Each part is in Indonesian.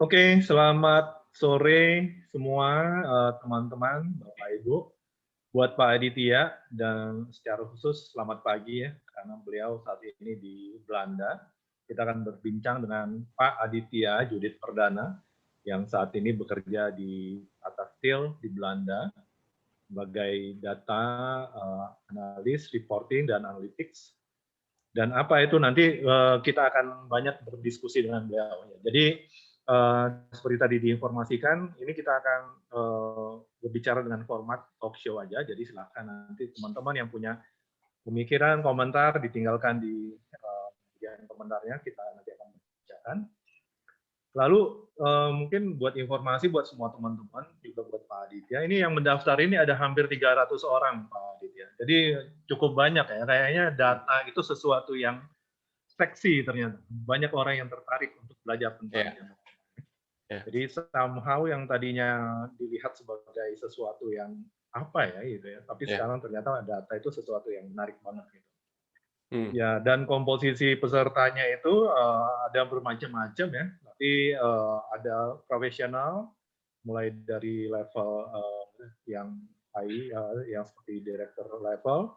Oke, selamat sore semua teman-teman, Bapak Ibu. Buat Pak Aditya dan secara khusus selamat pagi ya, karena beliau saat ini di Belanda. Kita akan berbincang dengan Pak Aditya Judith Perdana yang saat ini bekerja di Tata Steel di Belanda sebagai data analis, reporting, dan analytics. Dan apa itu nanti kita akan banyak berdiskusi dengan beliau. Jadi seperti tadi diinformasikan, ini kita akan berbicara dengan format talk show aja. Jadi silakan nanti teman-teman yang punya pemikiran, komentar ditinggalkan di bagian komentarnya. Kita nanti akan bacakan. Lalu mungkin buat informasi buat semua teman-teman, juga buat Pak Aditya, ini yang mendaftar ini ada hampir 300 orang Pak Aditya. Jadi cukup banyak ya, kayaknya data itu sesuatu yang seksi ternyata. Banyak orang yang tertarik untuk belajar tentangnya. Jadi somehow yang tadinya dilihat sebagai sesuatu yang apa ya gitu ya, tapi sekarang ternyata data itu sesuatu yang menarik banget gitu. Ya, dan komposisi pesertanya itu ada bermacam-macam ya, tapi ada profesional, mulai dari level yang high, yang seperti director level,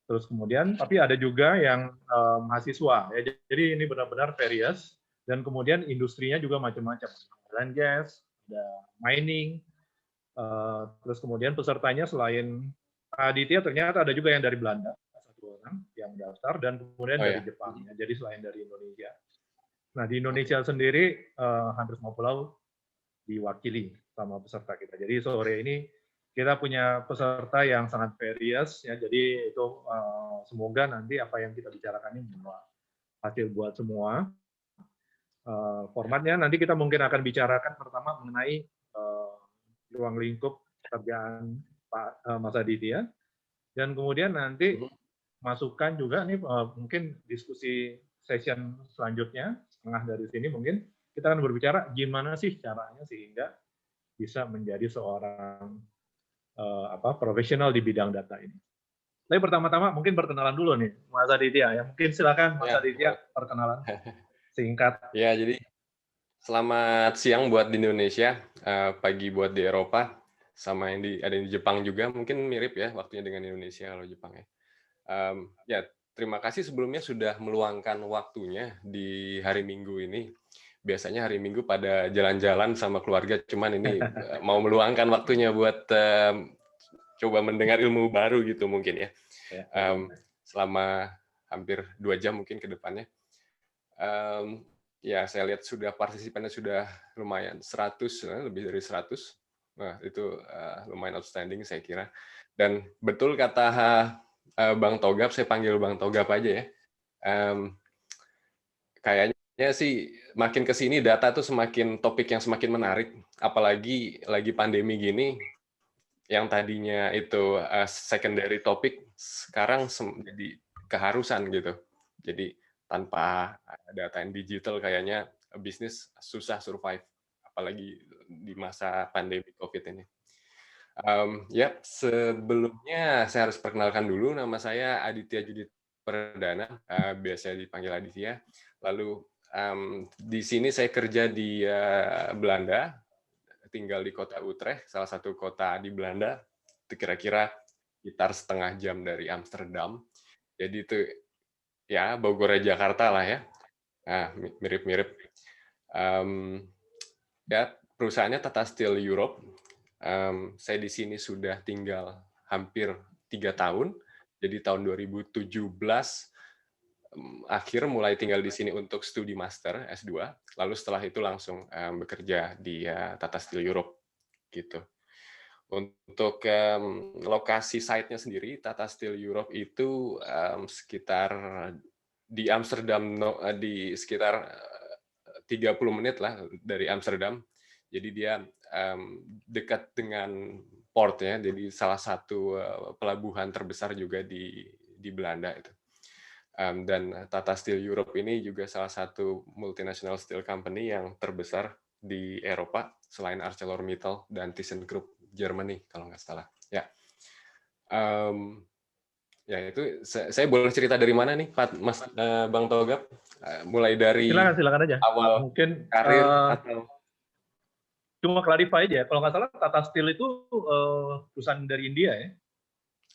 terus kemudian, tapi ada juga yang mahasiswa ya, jadi ini benar-benar various, dan kemudian industrinya juga macam-macam, oil and gas, ada mining, terus kemudian pesertanya selain Aditya ternyata ada juga yang dari Belanda, satu orang yang daftar, dan kemudian dari Jepang, ya, jadi selain dari Indonesia. Nah di Indonesia sendiri hampir semua pulau diwakili sama peserta kita. Jadi sore ini kita punya peserta yang sangat various, ya. Jadi itu semoga nanti apa yang kita bicarakan ini membawa hasil buat semua. Formatnya nanti kita mungkin akan bicarakan pertama mengenai ruang lingkup pekerjaan Pak Mas Aditya, dan kemudian nanti masukkan juga nih mungkin diskusi session selanjutnya setengah dari sini mungkin kita akan berbicara gimana sih caranya sehingga bisa menjadi seorang profesional di bidang data ini. Tapi pertama-tama mungkin perkenalan dulu nih Mas Aditya ya, mungkin silakan Mas Aditya perkenalan singkat. Ya, jadi selamat siang buat di Indonesia, pagi buat di Eropa, sama yang ada di Jepang juga, mungkin mirip ya waktunya dengan Indonesia kalau Jepang ya. Ya, terima kasih sebelumnya sudah meluangkan waktunya di hari Minggu ini. Biasanya hari Minggu pada jalan-jalan sama keluarga, cuman ini mau meluangkan waktunya buat coba mendengar ilmu baru gitu mungkin ya. Selama hampir 2 jam mungkin ke depannya. Ya, saya lihat sudah partisipannya sudah lumayan 100, lebih dari 100. Nah, itu lumayan outstanding saya kira. Dan betul kata Bang Togap, saya panggil Bang Togap aja ya. Kayaknya sih makin ke sini data tuh semakin topik yang semakin menarik, apalagi lagi pandemi gini, yang tadinya itu secondary topik sekarang jadi keharusan gitu. Jadi tanpa data yang digital kayaknya bisnis susah survive, apalagi di masa pandemi COVID ini. Ya, sebelumnya saya harus perkenalkan dulu, nama saya Aditya Judith Perdana, biasa dipanggil Aditya. Lalu di sini saya kerja di Belanda, tinggal di kota Utrecht, salah satu kota di Belanda, itu kira-kira sekitar setengah jam dari Amsterdam. Jadi itu ya Bogor Jakarta lah ya, mirip-mirip. Ya, perusahaannya Tata Steel Europe. Saya di sini sudah tinggal hampir 3 tahun. Jadi tahun 2017 akhir mulai tinggal di sini untuk studi master S2. Lalu setelah itu langsung bekerja di Tata Steel Europe gitu. Untuk lokasi site-nya sendiri, Tata Steel Europe itu sekitar di Amsterdam, di sekitar 30 menit lah dari Amsterdam. Jadi dia dekat dengan port ya, jadi salah satu pelabuhan terbesar juga di Belanda itu. Dan Tata Steel Europe ini juga salah satu multinational steel company yang terbesar di Eropa selain ArcelorMittal dan ThyssenKrupp Germany kalau nggak salah. Ya, ya itu saya boleh cerita dari mana nih, Pak Bang Togap? Mulai dari Silakan aja. awal Mungkin karir atau cuma clarify aja, kalau nggak salah Tata Steel itu perusahaan dari India ya?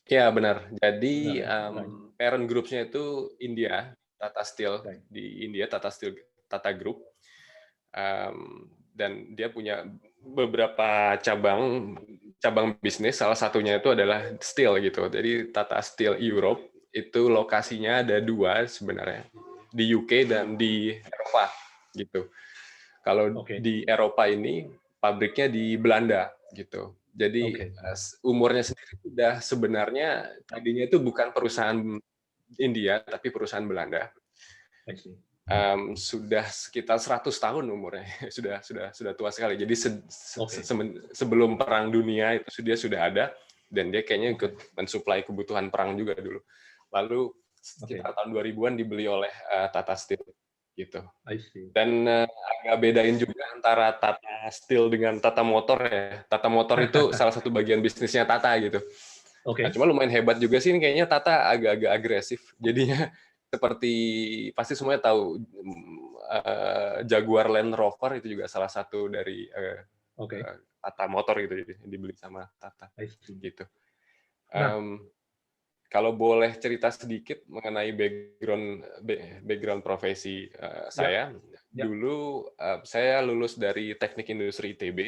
Ya benar. Jadi Benar, right. parent group-nya itu India, Tata Steel Right. di India, Tata Steel Tata Group. Dan dia punya beberapa cabang bisnis, salah satunya itu adalah steel gitu. Jadi Tata Steel Europe itu lokasinya ada 2 sebenarnya, di UK dan di Eropa gitu. Kalau Oke. di Eropa ini pabriknya di Belanda gitu. Jadi Oke. umurnya sendiri sudah sebenarnya tadinya itu bukan perusahaan India tapi perusahaan Belanda. I see. Sudah sekitar 100 tahun umurnya, sudah tua sekali. Jadi Oke. sebelum Perang Dunia itu dia sudah ada, dan dia kayaknya ikut Oke. mensuplai kebutuhan perang juga dulu. Lalu Oke. sekitar tahun 2000-an dibeli oleh Tata Steel gitu. I see. Dan agak bedain juga antara Tata Steel dengan Tata Motor ya. Tata Motor itu salah satu bagian bisnisnya Tata gitu. Oke. Nah, cuma lumayan hebat juga sih, ini kayaknya Tata agak-agak agresif. Jadinya seperti pasti semuanya tahu Jaguar Land Rover itu juga salah satu dari Oke. Tata Motor gitu, jadi dibeli sama Tata I see. gitu. Nah, Kalau boleh cerita sedikit mengenai background profesi saya, ya. dulu saya lulus dari Teknik Industri ITB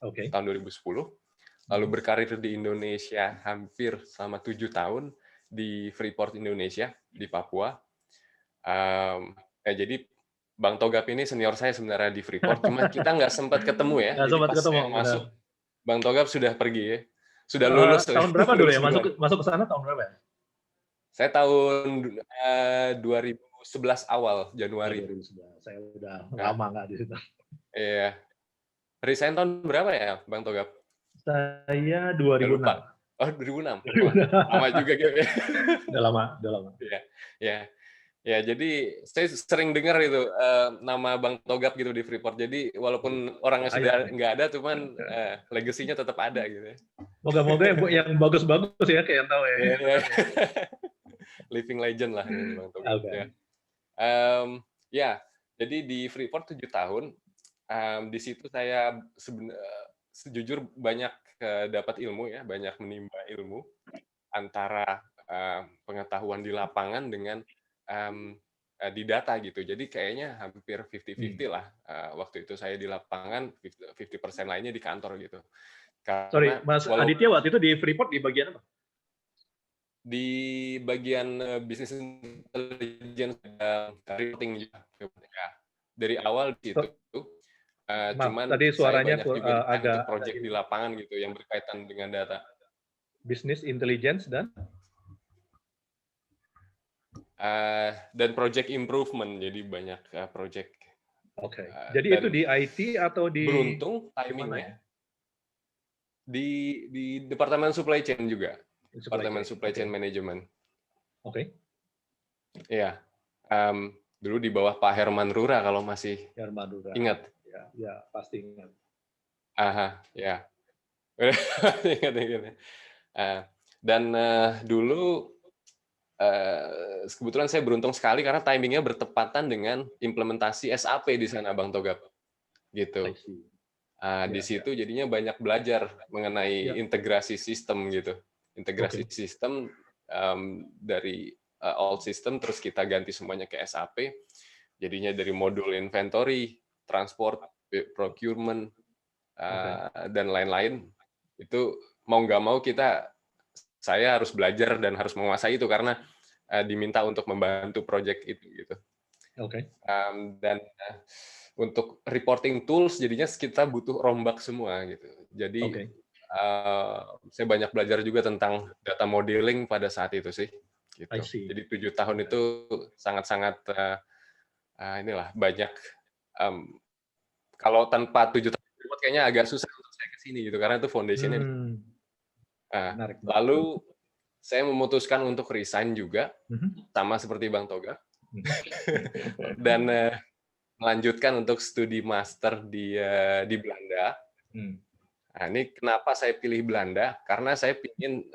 Oke. tahun 2010, lalu berkarir di Indonesia hampir selama 7 tahun di Freeport Indonesia di Papua. Jadi Bang Togap ini senior saya sebenarnya di Freeport, cuma kita nggak sempat ketemu ya. Nggak Jadi sempat pas ketemu, saya benar. masuk, Bang Togap sudah pergi ya, sudah lulus, Tahun berapa dulu lulus ya? duluan. Masuk ke sana tahun berapa ya? Saya tahun 2011 awal Oh, Januari. 2011. Saya udah Nah, lama nggak di situ. iya. Resign tahun berapa ya, Bang Togap? Saya Udah 2006. lupa. Oh, 2006. Wah, lama juga gitu ya. Udah lama, udah lama. Iya, ya. Ya, jadi saya sering dengar itu nama Bang Togap gitu di Freeport. Jadi walaupun orangnya sudah nggak ada, cuman legasinya tetap ada gitu ya. Moga-moga yang bagus-bagus ya, kayak yang tahu ya. Ya, ya. Living legend lah ini Bang Togap. Okay. Ya. Ya, jadi di Freeport 7 tahun. Di situ saya sejujur banyak dapat ilmu ya, banyak menimba ilmu antara pengetahuan di lapangan dengan di data gitu. Jadi kayaknya hampir 50-50 lah. Waktu itu saya di lapangan, 50% lainnya di kantor gitu. Sorry, Karena Mas Aditya waktu itu di Freeport di bagian apa? Di bagian business intelligence reporting ya. Dari awal di situ. Cuman tadi saya suaranya banyak juga untuk agak project di lapangan gitu yang berkaitan dengan data. Business intelligence dan project improvement, jadi banyak project. Oke. Jadi itu di IT atau di beruntung timingnya di departemen supply chain juga, departemen supply chain management. Oke. Iya. Dulu di bawah Pak Herman Rura kalau masih ingat. Ya, pasti ingat. Aha, ya. Ingat. Dan dulu kebetulan saya beruntung sekali karena timingnya bertepatan dengan implementasi SAP di sana, Bang Togap. Gitu. Di situ jadinya banyak belajar mengenai integrasi sistem gitu. Integrasi sistem dari old system terus kita ganti semuanya ke SAP. Jadinya dari modul inventory, transport, procurement, dan lain-lain. Itu mau nggak mau saya harus belajar dan harus menguasai itu karena diminta untuk membantu project itu gitu. Dan untuk reporting tools jadinya kita butuh rombak semua gitu. Jadi saya banyak belajar juga tentang data modeling pada saat itu sih. Gitu. Jadi 7 tahun itu sangat-sangat inilah banyak. Kalau tanpa 7 tahun kayaknya agak susah untuk saya ke sini gitu karena itu foundation-nya. Lalu saya memutuskan untuk resign juga, sama seperti Bang Toga, dan melanjutkan untuk studi master di Belanda. Nah, ini kenapa saya pilih Belanda? Karena saya ingin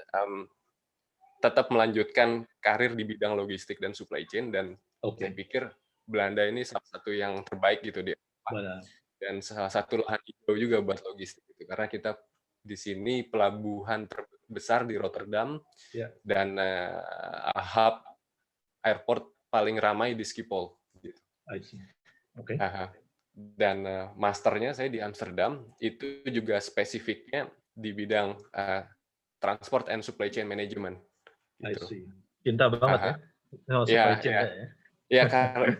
tetap melanjutkan karir di bidang logistik dan supply chain, dan saya pikir Belanda ini salah satu yang terbaik gitu di Eropa. dan salah satu lahan hijau juga buat logistik gitu. Karena kita di sini pelabuhan terbesar di Rotterdam Ya, dan hub airport paling ramai di Schiphol gitu. I see. Oke. Dan masternya saya di Amsterdam, itu juga spesifiknya di bidang transport and supply chain management I gitu. see. Cinta banget ya. Oh, Ya, supply chain ya. ya. Ya karena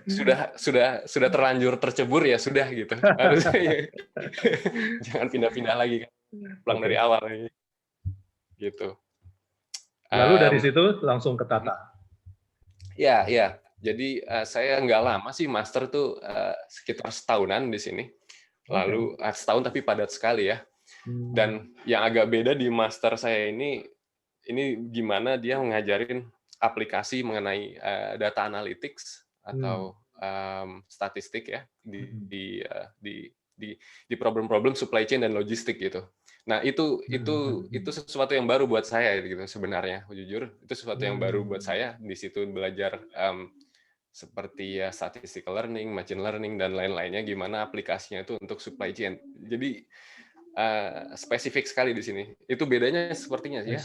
sudah terlanjur tercebur ya sudah gitu. Harusnya jangan pindah-pindah lagi kan. Pulang dari awal gitu. Lalu dari situ langsung ke Tata. Ya, ya. Jadi saya nggak lama sih master tuh sekitar setahunan di sini. Lalu setahun tapi padat sekali ya. Dan yang agak beda di master saya ini gimana dia ngajarin aplikasi mengenai data analytics atau statistik ya di problem-problem supply chain dan logistik gitu. Nah itu sesuatu yang baru buat saya gitu sebenarnya, jujur itu sesuatu yang baru buat saya di situ belajar seperti ya statistical learning, machine learning dan lain-lainnya gimana aplikasinya itu untuk supply chain. Jadi spesifik sekali di sini. Itu bedanya sepertinya ya.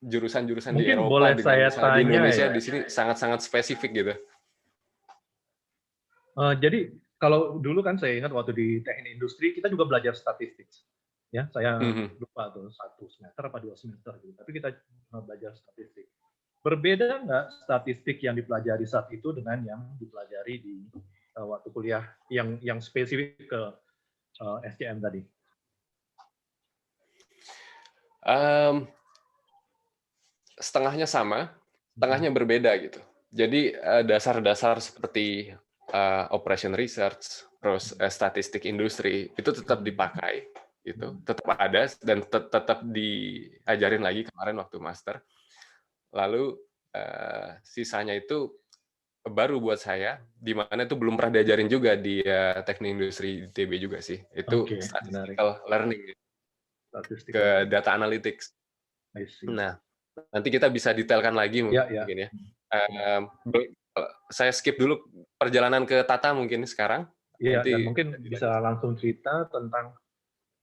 Jurusan-jurusan di Mungkin Eropa boleh dengan saya misalnya di tanya Indonesia ya. di sini sangat-sangat spesifik gitu. Jadi kalau dulu kan saya ingat waktu di teknik industri kita juga belajar statistik. Ya, saya lupa tuh 1 semester apa 2 semester gitu. Tapi kita belajar statistik. Berbeda nggak statistik yang dipelajari saat itu dengan yang dipelajari di waktu kuliah yang spesifik ke SCM tadi? Setengahnya sama, setengahnya berbeda gitu. Jadi dasar-dasar seperti operation research, terus statistik industri itu tetap dipakai, gitu, tetap ada dan tetap diajarin lagi kemarin waktu master. Lalu sisanya itu baru buat saya, di mana itu belum pernah diajarin juga di teknik industri ITB juga sih. Itu statistical learning ke data analytics. Nah, nanti kita bisa detailkan lagi mungkin ya. Saya skip dulu perjalanan ke Tata mungkin sekarang. Iya, dan mungkin bisa langsung cerita tentang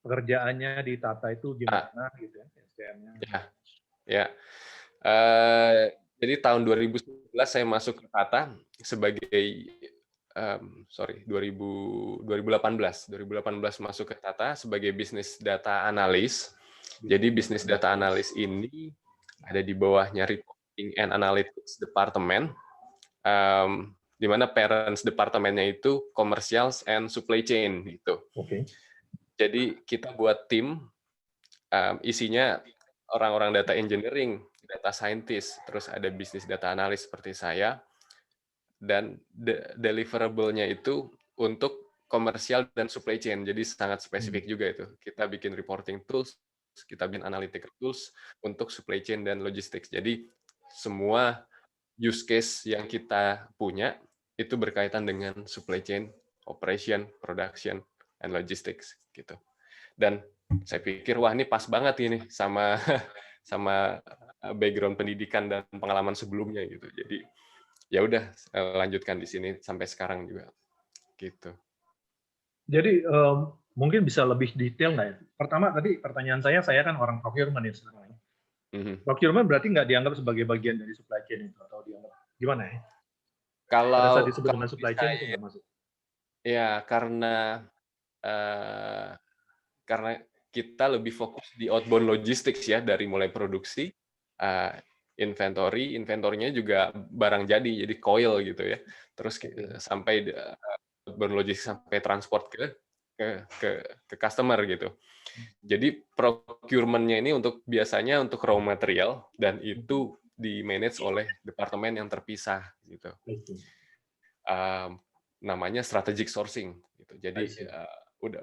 pekerjaannya di Tata itu gimana gitu ya, SDM-nya. Ya. Jadi tahun 2011 saya masuk ke Tata sebagai 2018 masuk ke Tata sebagai business data analyst. Jadi business data analyst ini ada di bawahnya reporting and analytics department, di mana parents departemennya itu commercials and supply chain gitu. Jadi kita buat tim isinya orang-orang data engineering, data scientist, terus ada business data analyst seperti saya, dan deliverable-nya itu untuk komersial dan supply chain, jadi sangat spesifik juga itu. Kita bikin reporting tools, kita bikin analytical tools untuk supply chain dan logistics. Jadi semua use case yang kita punya itu berkaitan dengan supply chain, operation, production, and logistics gitu. Dan saya pikir wah ini pas banget ini sama background pendidikan dan pengalaman sebelumnya gitu. Jadi ya udah lanjutkan di sini sampai sekarang juga gitu. Jadi mungkin bisa lebih detail nggak ya? Pertama tadi pertanyaan saya kan orang procurement ya sekarang. Procurement berarti nggak dianggap sebagai bagian dari supply chain itu atau dianggap gimana ya? Kalau pada saat disebut dengan supply chain itu nggak masuk. Ya karena kita lebih fokus di outbound logistics ya, dari mulai produksi, inventory-nya juga barang jadi coil gitu ya, terus sampai outbound logistics sampai transport ke customer gitu. Jadi procurement-nya ini biasanya untuk raw material dan itu di manage oleh departemen yang terpisah gitu. Namanya strategic sourcing gitu. Jadi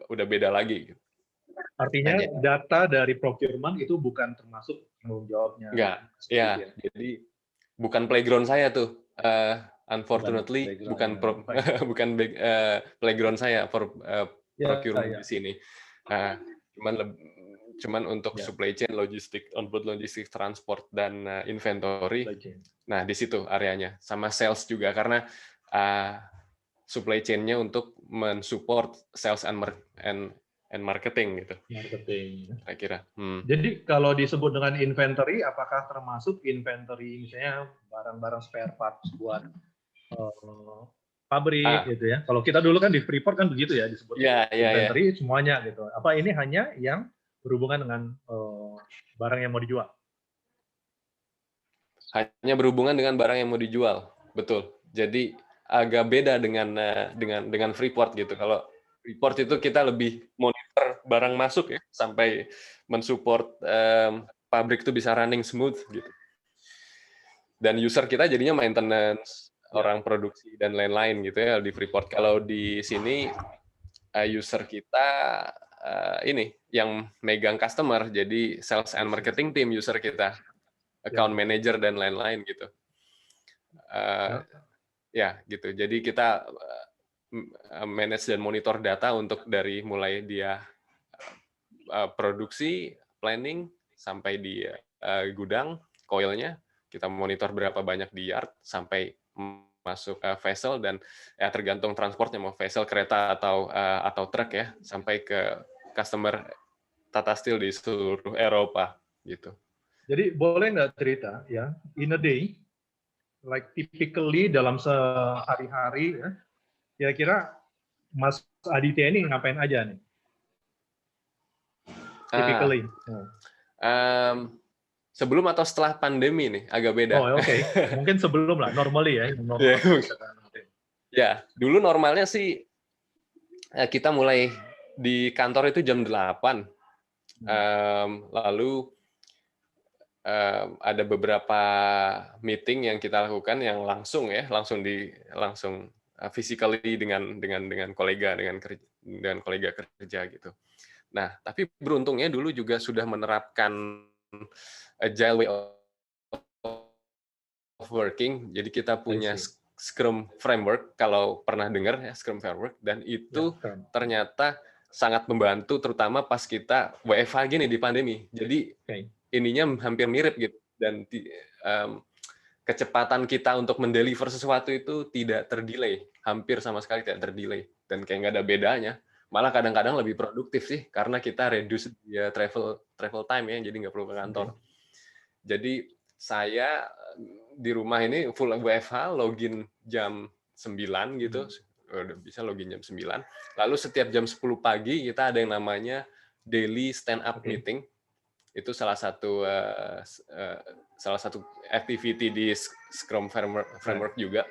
udah beda lagi gitu. Artinya data dari procurement itu bukan termasuk tanggung jawabnya. Enggak. Ya, jadi bukan playground saya tuh. Unfortunately bukan playground saya for procurement di sini. Cuman untuk supply chain, logistik, onboard logistik, transport dan inventory. Nah, di situ areanya. Sama sales juga karena supply chain-nya untuk mensupport sales and marketing gitu. Marketing. Saya kira. Jadi kalau disebut dengan inventory, apakah termasuk inventory misalnya barang-barang spare parts buat pabrik gitu ya? Kalau kita dulu kan di Freeport kan begitu ya disebut inventory semuanya gitu. Apa ini hanya yang berhubungan dengan barang yang mau dijual? Hanya berhubungan dengan barang yang mau dijual, betul. Jadi agak beda dengan Freeport gitu. Kalau Freeport itu kita lebih monitor barang masuk ya, sampai mensupport pabrik itu bisa running smooth gitu. Dan user kita jadinya maintenance, orang produksi dan lain-lain gitu ya di Freeport. Kalau di sini user kita ini yang megang customer, jadi sales and marketing team user kita, account manager dan lain-lain gitu. Ya gitu. Jadi kita manage dan monitor data untuk dari mulai dia produksi, planning sampai di gudang, coilnya, kita monitor berapa banyak di yard sampai masuk vessel dan ya tergantung transportnya mau vessel kereta atau truk ya sampai ke customer Tata Steel di seluruh Eropa gitu. Jadi boleh nggak cerita ya in a day, like typically dalam sehari-hari ya, kira-kira Mas Aditya ini ngapain aja nih? Typically. Sebelum atau setelah pandemi nih agak beda. Oh oke. Mungkin sebelum lah, normally ya. Normal. Ya, dulu normalnya sih kita mulai di kantor itu jam 8. Lalu ada beberapa meeting yang kita lakukan yang langsung physically dengan kolega kerja gitu. Nah, tapi beruntungnya dulu juga sudah menerapkan agile way of working. Jadi kita punya Scrum framework, kalau pernah dengar ya Scrum framework, dan itu ternyata sangat membantu, terutama pas kita WFH gini di pandemi. Jadi ininya hampir mirip gitu, dan kecepatan kita untuk mendeliver sesuatu itu tidak terdelay, hampir sama sekali tidak terdelay, dan kayak nggak ada bedanya. Malah kadang-kadang lebih produktif sih, karena kita reduce ya travel time ya, jadi nggak perlu ke kantor. Jadi saya di rumah ini full WFH, login jam 9 gitu, udah bisa login jam 9. Lalu setiap jam 10 pagi kita ada yang namanya daily stand up meeting. Itu salah satu activity di Scrum framework juga.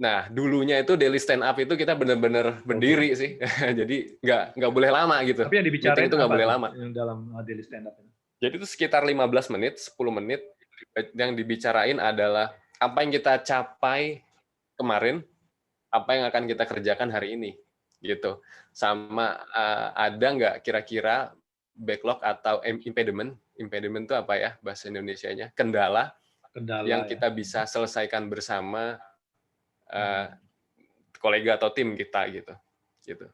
Nah, dulunya itu daily stand up itu kita benar-benar berdiri sih, jadi nggak boleh lama gitu. Tapi yang dibicarain itu nggak boleh lama. Dalam daily stand up ini? Jadi itu sekitar 15 menit, 10 menit yang dibicarain adalah apa yang kita capai kemarin, apa yang akan kita kerjakan hari ini, gitu. Sama ada nggak kira-kira backlog atau impediment? Impediment itu apa ya bahasa Indonesianya? Kendala yang kita bisa selesaikan bersama kolega atau tim kita gitu.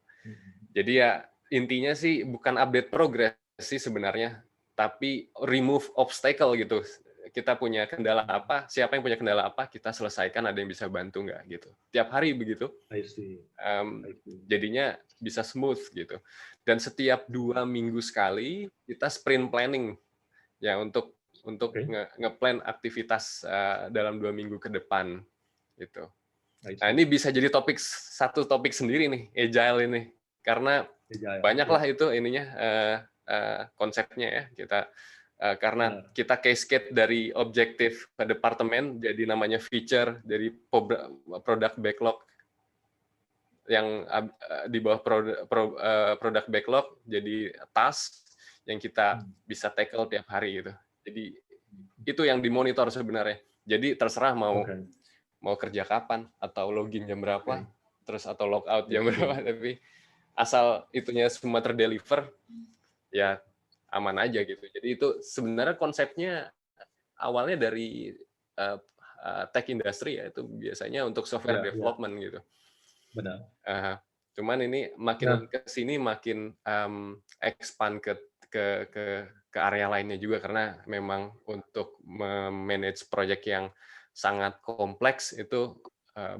Jadi ya intinya sih bukan update progress sih sebenarnya, tapi remove obstacle gitu. Kita punya kendala apa, siapa yang punya kendala apa, kita selesaikan, ada yang bisa bantu nggak gitu. Tiap hari begitu. Jadinya bisa smooth gitu. Dan setiap 2 minggu sekali kita sprint planning ya untuk nge-plan aktivitas dalam 2 minggu ke depan gitu. Nah, ini bisa jadi satu topik sendiri nih, agile ini. Karena banyaklah itu ininya konsepnya ya. Kita karena kita cascade dari objektif departemen jadi namanya feature, dari product backlog yang di bawah product backlog jadi task yang kita bisa tackle tiap hari gitu. Jadi itu yang dimonitor sebenarnya. Jadi terserah mau kerja kapan atau login jam berapa, terus atau logout jam berapa, tapi asal itunya semua terdeliver ya aman aja gitu. Jadi itu sebenarnya konsepnya awalnya dari tech industry ya, itu biasanya untuk software development gitu. Benar. Cuman ini makin ke sini makin expand ke area lainnya juga, karena memang untuk manage project yang sangat kompleks itu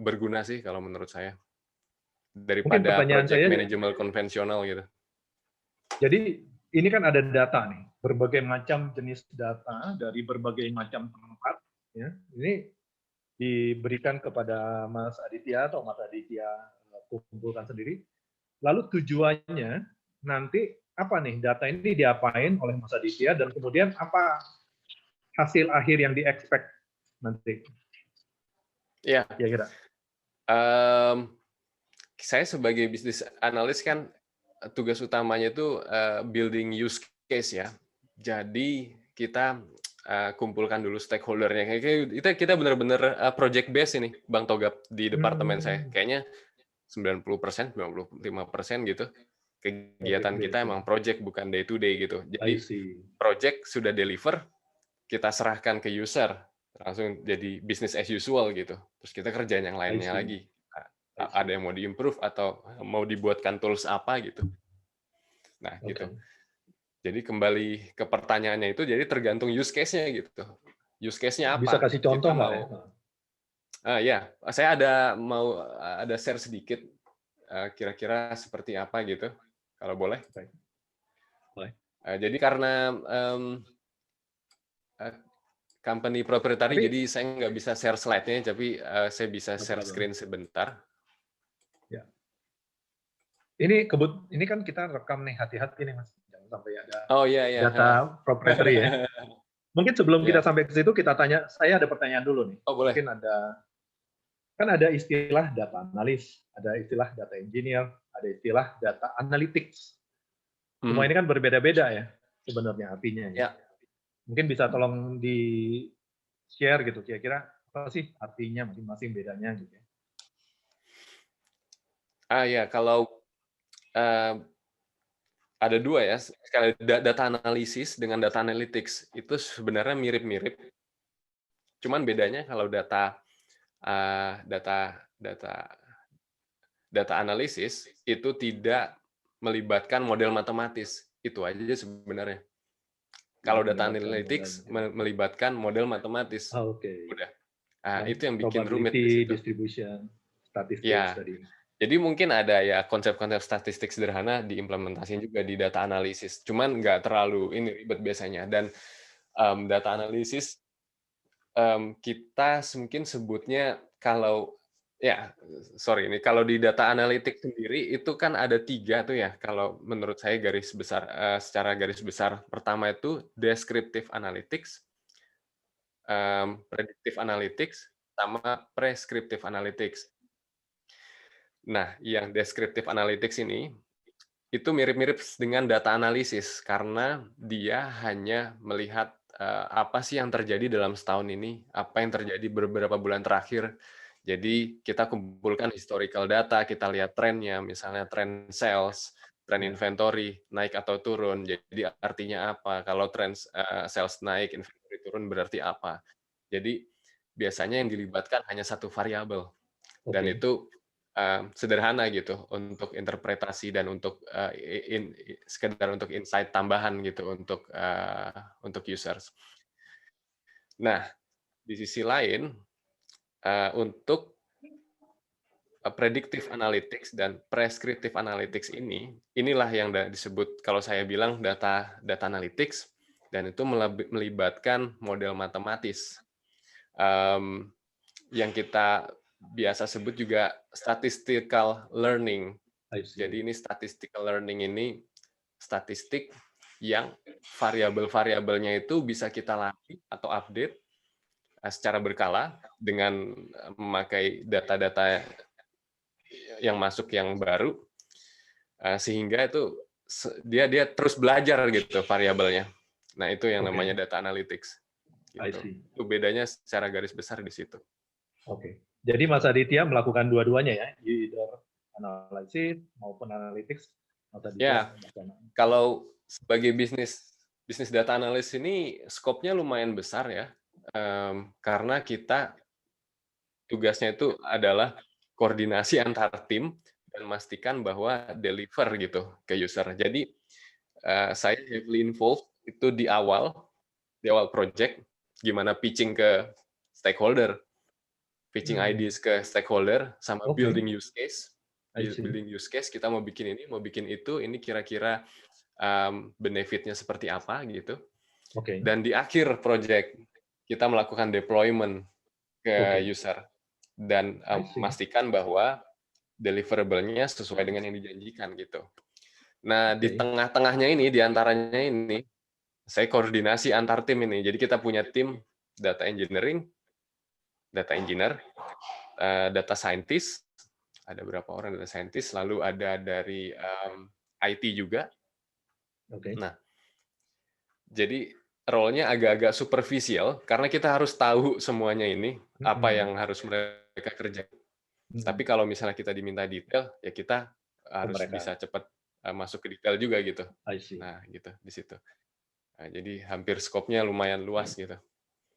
berguna sih kalau menurut saya. Mungkin daripada pertanyaan project saya, manajemen konvensional gitu. jadi ini kan ada data nih, berbagai macam jenis data dari berbagai macam tempat, ya. Ini diberikan kepada Mas Aditya atau Mas Aditya kumpulkan sendiri. Lalu tujuannya nanti apa nih, data ini diapain oleh Mas Aditya dan kemudian apa hasil akhir yang di-expect nanti? Iya. Kira-kira. Saya sebagai bisnis analis kan tugas utamanya itu building use case ya. Jadi kita kumpulkan dulu stakeholder-nya. Kita benar-benar project base ini, Bang Togap, di departemen saya. Kayaknya 90%, 95% gitu. Kegiatan kita emang project, bukan day to day gitu. Jadi project sudah deliver, kita serahkan ke user, langsung jadi business as usual gitu. Terus kita kerjain yang lainnya lagi. Ada yang mau di-improve atau mau dibuatkan tools apa gitu. Nah, gitu. Jadi kembali ke pertanyaannya itu, jadi tergantung use case-nya gitu. Use case-nya apa? Bisa kasih contoh kita nggak mau, ya, saya ada share sedikit kira-kira seperti apa gitu, kalau boleh. Boleh. Jadi karena company proprietary, jadi saya nggak bisa share slide-nya, tapi saya bisa share screen sebentar. Ya. Ini kan kita rekam nih, hati-hati nih Mas, jangan sampai ada data proprietary ya. Mungkin sebelum kita sampai ke situ, kita tanya, saya ada pertanyaan dulu nih. Oh, boleh. Mungkin ada istilah data analis, ada istilah data engineer, ada istilah data analytics. Semua ini kan berbeda-beda ya sebenarnya artinya. Ya. Mungkin bisa tolong di-share gitu, kira-kira apa sih artinya masing-masing bedanya gitu ya. Ya, kalau ada dua ya, data analisis dengan data analytics itu sebenarnya mirip-mirip. Cuman bedanya kalau data analisis itu tidak melibatkan model matematis. Itu aja sebenarnya. Kalau data analytics melibatkan model matematis. Udah. Itu yang bikin rumit di situ. Distribution, statistik ya. tadi. Jadi mungkin ada ya konsep-konsep statistik sederhana diimplementasikan juga di data analisis. Cuman nggak terlalu ribet biasanya. Dan data analisis kita mungkin sebutnya kalau kalau di data analitik sendiri itu kan ada 3 tuh ya. Kalau menurut saya secara garis besar, pertama itu descriptive analytics, predictive analytics, sama prescriptive analytics. Nah, yang descriptive analytics ini itu mirip-mirip dengan data analisis karena dia hanya melihat apa sih yang terjadi dalam setahun ini, apa yang terjadi beberapa bulan terakhir. Jadi kita kumpulkan historical data, kita lihat trennya, misalnya tren sales, tren inventory naik atau turun. Jadi artinya apa? Kalau tren sales naik, inventory turun berarti apa? Jadi biasanya yang dilibatkan hanya satu variabel. Dan itu sederhana gitu untuk interpretasi dan untuk sekedar untuk insight tambahan gitu untuk users. Nah, di sisi lain untuk predictive analytics dan prescriptive analytics inilah yang disebut, kalau saya bilang data analytics, dan itu melibatkan model matematis yang kita biasa sebut juga statistical learning. Jadi ini statistical learning ini statistik yang variabel-variabelnya itu bisa kita latih atau update secara berkala dengan memakai data-data yang masuk yang baru, sehingga itu dia terus belajar gitu variabelnya. Nah, itu yang namanya data analytics. Gitu. Itu bedanya secara garis besar di situ. Jadi Mas Aditya melakukan dua-duanya ya, either analisis maupun analytics. Ya, kalau sebagai bisnis data analis ini skopnya lumayan besar ya, karena kita tugasnya itu adalah koordinasi antar tim dan memastikan bahwa deliver gitu ke user. Jadi saya heavily involved itu di awal project, gimana pitching ke stakeholder, pitching ideas ke stakeholder, sama building use case. I see. building use case, kita mau bikin ini, mau bikin itu, ini kira-kira benefitnya seperti apa gitu. Oke. Dan di akhir project kita melakukan deployment ke Oke. user dan I see. memastikan bahwa deliverable-nya sesuai dengan yang dijanjikan gitu. Nah, di Oke. tengah-tengahnya ini, di antaranya ini, saya koordinasi antar tim ini. Jadi kita punya tim data engineering, data engineer, data scientist, ada berapa orang data scientist, lalu ada dari IT juga. Oke. Nah, jadi role-nya agak-agak superficial karena kita harus tahu semuanya ini apa yang harus mereka kerjakan. Tapi kalau misalnya kita diminta detail, ya kita harus Mereka. bisa cepat masuk ke detail juga gitu. I see. Nah, gitu di situ. Nah, jadi hampir skopnya lumayan luas gitu.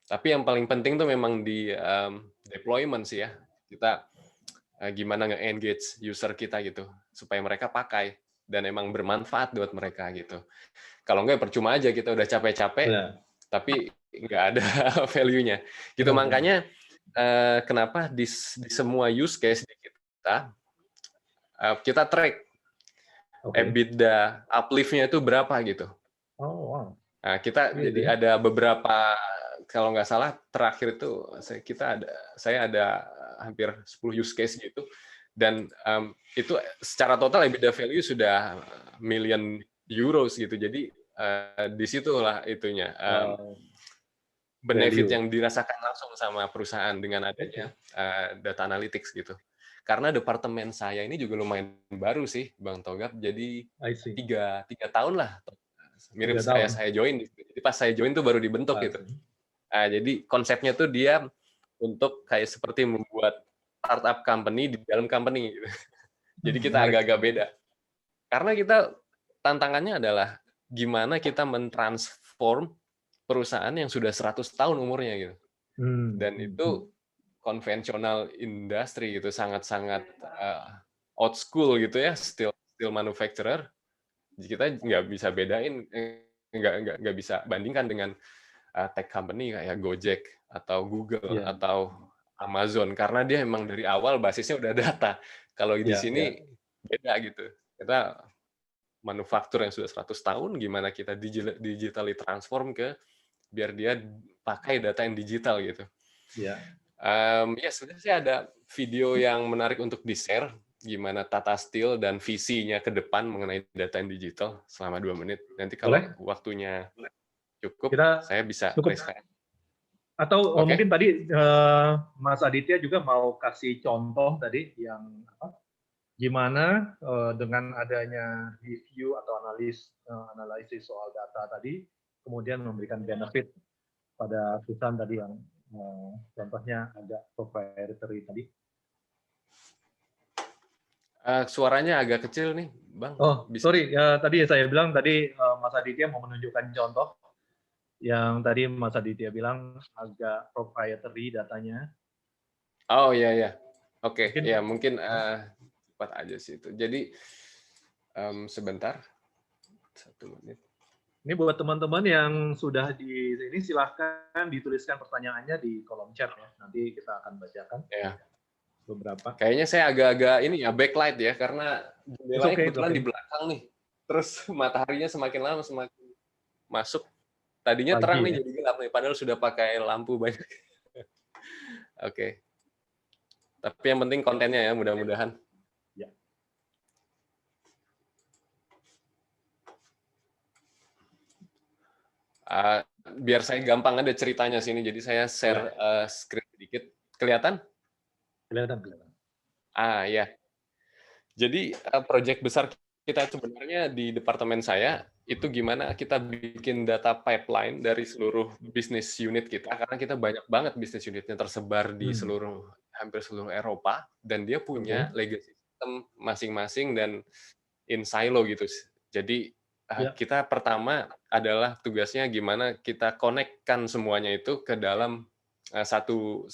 Tapi yang paling penting tuh memang di deployment sih ya. Kita gimana nge-engage user kita gitu supaya mereka pakai dan emang bermanfaat buat mereka gitu. Kalau enggak percuma aja kita udah capek-capek tapi nggak ada value-nya. Gitu makanya kenapa di semua use case di kita track EBITDA uplift-nya itu berapa gitu. Oh, wow. Nah, kita jadi ada beberapa, kalau nggak salah terakhir itu saya ada hampir 10 use case gitu, dan itu secara total EBITDA value sudah million euros gitu. Jadi disitulah itunya benefit yang dirasakan langsung sama perusahaan dengan adanya data analytics gitu. Karena departemen saya ini juga lumayan baru sih, Bang Togap. Jadi 3 tahun lah, mirip saya join. Jadi pas saya join tuh baru dibentuk gitu. Nah, jadi konsepnya tuh dia untuk kayak seperti membuat startup company di dalam company gitu. Jadi kita agak-agak beda. Karena kita tantangannya adalah gimana kita mentransform perusahaan yang sudah 100 tahun umurnya gitu. Dan itu konvensional industri gitu, sangat-sangat old school gitu ya, still manufacturer. Kita nggak bisa bedain, nggak bisa bandingkan dengan tech company kayak Gojek atau Google atau Amazon, karena dia memang dari awal basisnya udah data. Kalau di sini beda gitu. Kita manufaktur yang sudah 100 tahun, gimana kita digitally transform biar dia pakai data yang digital gitu. Ya, sebenarnya sih ada video yang menarik untuk di-share, gimana Tata Steel dan visinya ke depan mengenai data yang digital selama 2 menit. Nanti kalau waktunya cukup, saya bisa share. Atau mungkin tadi Mas Aditya juga mau kasih contoh tadi yang gimana dengan adanya review atau analisis soal data tadi, kemudian memberikan benefit pada perusahaan tadi yang contohnya agak proprietary tadi. Suaranya agak kecil nih, Bang. Oh, sorry. Tadi saya bilang tadi Mas Aditya mau menunjukkan contoh yang tadi Mas Aditya bilang agak proprietary datanya. Oh iya. Oke, ya mungkin cepat aja sih itu. Jadi sebentar, 1 menit. Ini buat teman-teman yang sudah di sini, silahkan dituliskan pertanyaannya di kolom chat ya. Nanti kita akan bacakan beberapa. Kayaknya saya agak-agak ini ya backlight ya, karena jendelanya kebetulan di belakang nih. Terus mataharinya semakin lama semakin masuk. Tadinya terang nih jadi gelap nih, padahal sudah pakai lampu banyak. Oke. Tapi yang penting kontennya ya, mudah-mudahan. Biar saya gampang ada ceritanya sini, jadi saya share screen sedikit. Kelihatan? Kelihatan. Ya. Jadi proyek besar kita sebenarnya di departemen saya itu gimana kita bikin data pipeline dari seluruh bisnis unit kita, karena kita banyak banget bisnis unitnya tersebar di hampir seluruh Eropa, dan dia punya legacy system masing-masing dan in silo gitu. Jadi kita pertama adalah tugasnya gimana kita connect-kan semuanya itu ke dalam satu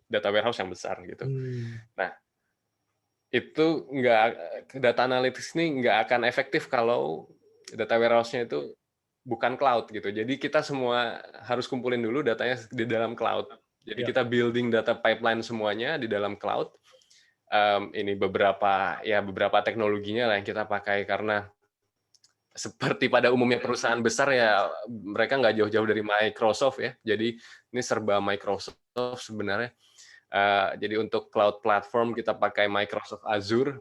data warehouse yang besar gitu. Nah, itu data analytics ini nggak akan efektif kalau data warehouse-nya itu bukan cloud gitu. Jadi kita semua harus kumpulin dulu datanya di dalam cloud. Jadi kita building data pipeline semuanya di dalam cloud. ini beberapa teknologinya lah yang kita pakai, karena seperti pada umumnya perusahaan besar ya, mereka nggak jauh-jauh dari Microsoft ya. Jadi ini serba Microsoft sebenarnya. Jadi untuk cloud platform kita pakai Microsoft Azure,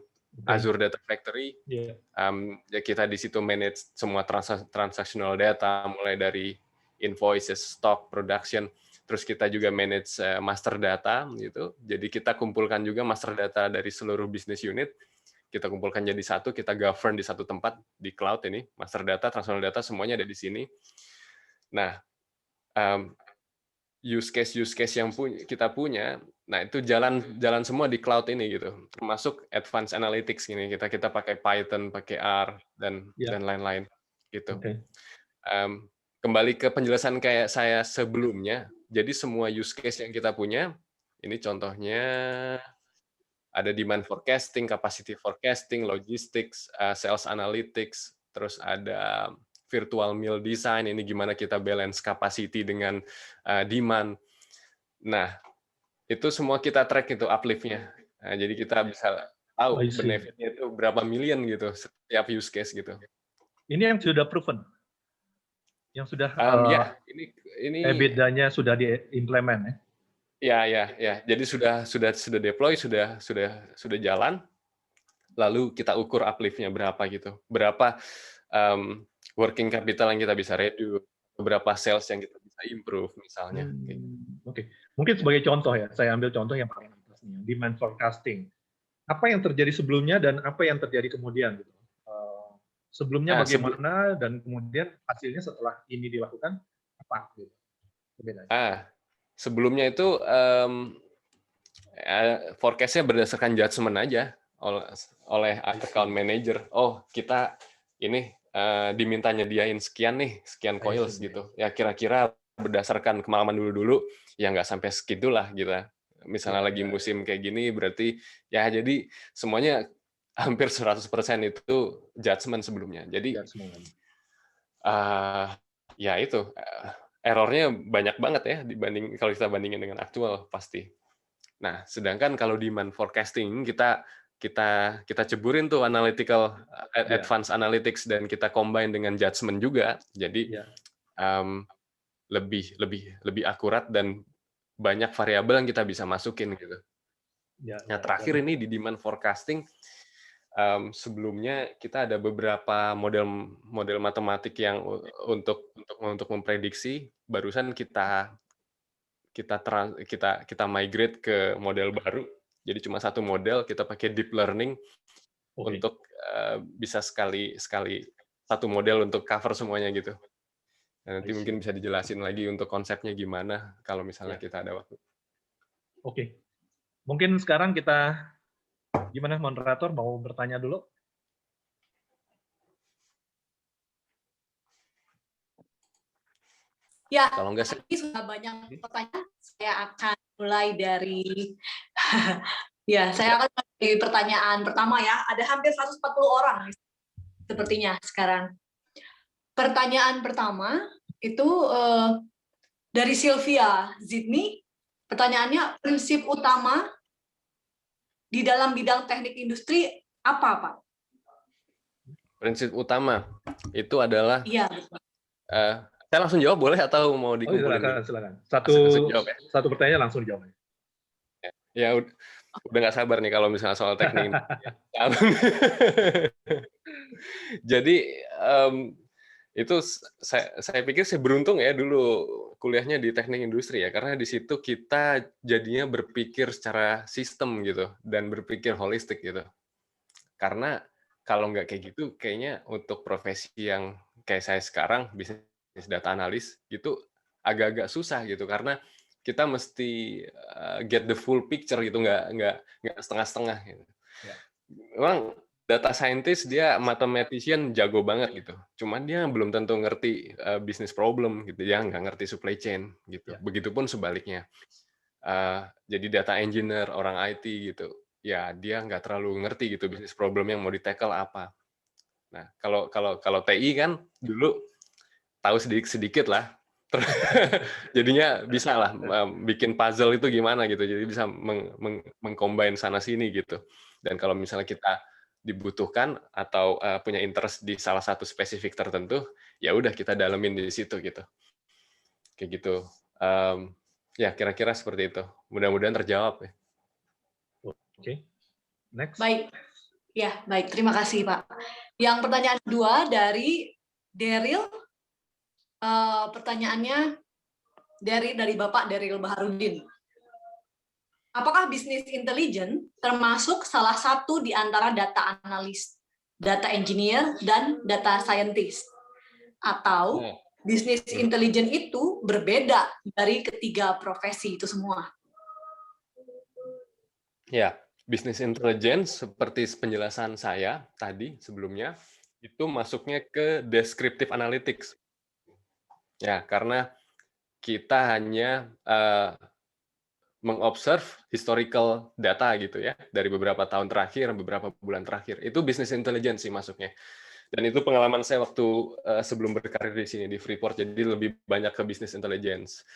Azure Data Factory. Ya kita di situ manage semua transactional data, mulai dari invoices, stock, production. Terus kita juga manage master data gitu. Jadi kita kumpulkan juga master data dari seluruh business unit. Kita kumpulkan jadi satu, kita govern di satu tempat di cloud ini, master data, transactional data semuanya ada di sini. Nah, use case yang kita punya, nah itu jalan semua di cloud ini gitu, termasuk advanced analytics ini, kita pakai Python, pakai R dan lain-lain gitu. Kembali ke penjelasan kayak saya sebelumnya, jadi semua use case yang kita punya, ini contohnya ada demand forecasting, capacity forecasting, logistics, sales analytics, terus ada virtual mill design, ini gimana kita balance capacity dengan demand. Nah, itu semua kita track itu uplift-nya. Nah, jadi kita bisa tahu benefit-nya itu berapa million gitu setiap use case gitu. Ini yang sudah proven, yang sudah ini EBITDA-nya sudah diimplement ya. Ya. Jadi sudah deploy, sudah jalan. Lalu kita ukur uplift-nya berapa gitu. Berapa working capital yang kita bisa reduce, berapa sales yang kita bisa improve misalnya. Oke. Mungkin sebagai contoh ya, saya ambil contoh yang paling atas nih, demand forecasting. Apa yang terjadi sebelumnya dan apa yang terjadi kemudian gitu. Sebelumnya bagaimana dan kemudian hasilnya setelah ini dilakukan apa gitu. Bedanya. Sebelumnya itu forecast-nya berdasarkan judgement aja oleh account manager. Oh, kita ini diminta nyediain sekian coils gitu. Ya kira-kira berdasarkan pengalaman dulu ya nggak sampai segitulah gitu. Misalnya lagi musim kayak gini berarti ya jadi semuanya hampir 100% itu judgement sebelumnya. Jadi ya itu errornya banyak banget ya dibanding kalau kita bandingin dengan aktual pasti. Nah, sedangkan kalau demand forecasting kita ceburin tuh analytical advanced analytics dan kita combine dengan judgment juga. Jadi lebih akurat dan banyak variabel yang kita bisa masukin gitu. Nah, terakhir ini di demand forecasting sebelumnya kita ada beberapa model matematik yang untuk memprediksi. Barusan kita migrate ke model baru. Jadi cuma satu model, kita pakai deep learning untuk bisa sekali satu model untuk cover semuanya gitu. Nanti mungkin bisa dijelasin lagi untuk konsepnya gimana kalau misalnya kita ada waktu. Oke. Mungkin sekarang kita gimana moderator mau bertanya dulu? Ya, kalau enggak sudah banyak pertanyaan, saya akan mulai dari saya akan mulai dari pertanyaan pertama ya. Ada hampir 140 orang sepertinya sekarang. Pertanyaan pertama itu dari Sylvia Zidni. Pertanyaannya, prinsip utama di dalam bidang teknik industri apa, Pak? Prinsip utama itu adalah saya langsung jawab boleh atau mau dikumpulin? Silakan. Satu pertanyaan langsung dijawab. Ya udah nggak sabar nih kalau misalnya soal teknik. Jadi itu saya pikir saya beruntung ya dulu kuliahnya di teknik industri ya, karena di situ kita jadinya berpikir secara sistem gitu dan berpikir holistik gitu. Karena kalau nggak kayak gitu, kayaknya untuk profesi yang kayak saya sekarang, bisnis data analis, gitu agak-agak susah gitu, karena kita mesti get the full picture gitu, nggak setengah-setengah gitu. Memang data scientist dia mathematician jago banget gitu, cuman dia belum tentu ngerti business problem gitu, dia nggak ngerti supply chain gitu. Begitupun sebaliknya. Jadi data engineer, orang IT gitu, ya dia nggak terlalu ngerti gitu bisnis problem yang mau di-tackle apa. Nah, kalau TI kan dulu tahu sedikit lah, Jadinya bisa lah bikin puzzle itu gimana gitu, jadi bisa mengcombine sana sini gitu. Dan kalau misalnya kita dibutuhkan atau punya interest di salah satu spesifik tertentu, ya udah kita dalemin di situ gitu, kayak gitu. Ya kira-kira seperti itu. Mudah-mudahan terjawab ya. Oke, next. Baik, ya baik. Terima kasih Pak. Yang pertanyaan kedua dari Daryl. Pertanyaannya dari Bapak Daryl Baharudin. Apakah bisnis intelijen termasuk salah satu di antara data analis, data engineer, dan data scientist? Atau bisnis intelijen itu berbeda dari ketiga profesi itu semua? Ya, bisnis intelligence seperti penjelasan saya tadi sebelumnya, itu masuknya ke descriptive analytics. Ya, karena kita hanya mengobserve historical data gitu ya, dari beberapa tahun terakhir, beberapa bulan terakhir. Itu bisnis intelligence sih masuknya. Dan itu pengalaman saya waktu sebelum berkarir di sini di Freeport, jadi lebih banyak ke bisnis intelligence.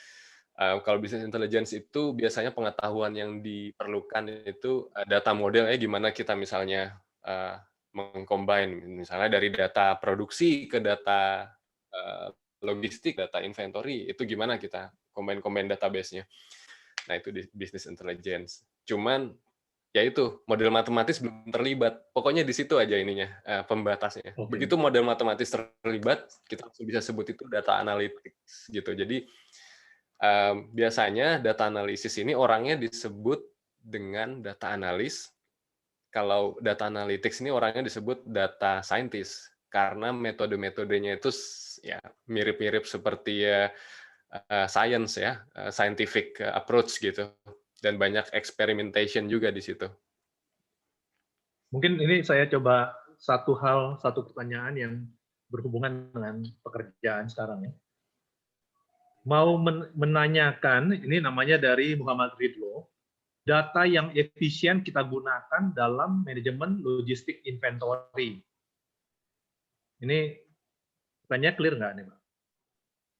Kalau bisnis intelligence itu biasanya pengetahuan yang diperlukan itu data model ya, gimana kita misalnya mengcombine misalnya dari data produksi ke data logistik, data inventory, itu gimana kita combine database-nya. Nah, itu di business intelligence. Cuman ya itu model matematis belum terlibat. Pokoknya di situ aja ininya pembatasnya. Okay. Begitu model matematis terlibat, kita bisa sebut itu data analytics gitu. Jadi biasanya data analisis ini orangnya disebut dengan data analis. Kalau data analytics ini orangnya disebut data scientist karena metode-metodenya itu ya mirip-mirip seperti ya science ya, scientific approach gitu. Dan banyak experimentation juga di situ. Mungkin ini saya coba satu pertanyaan yang berhubungan dengan pekerjaan sekarang ya. Mau menanyakan, ini namanya dari Muhammad Ridlo, data yang efisien kita gunakan dalam manajemen logistik inventory. Ini pertanyaan clear nggak nih, Pak?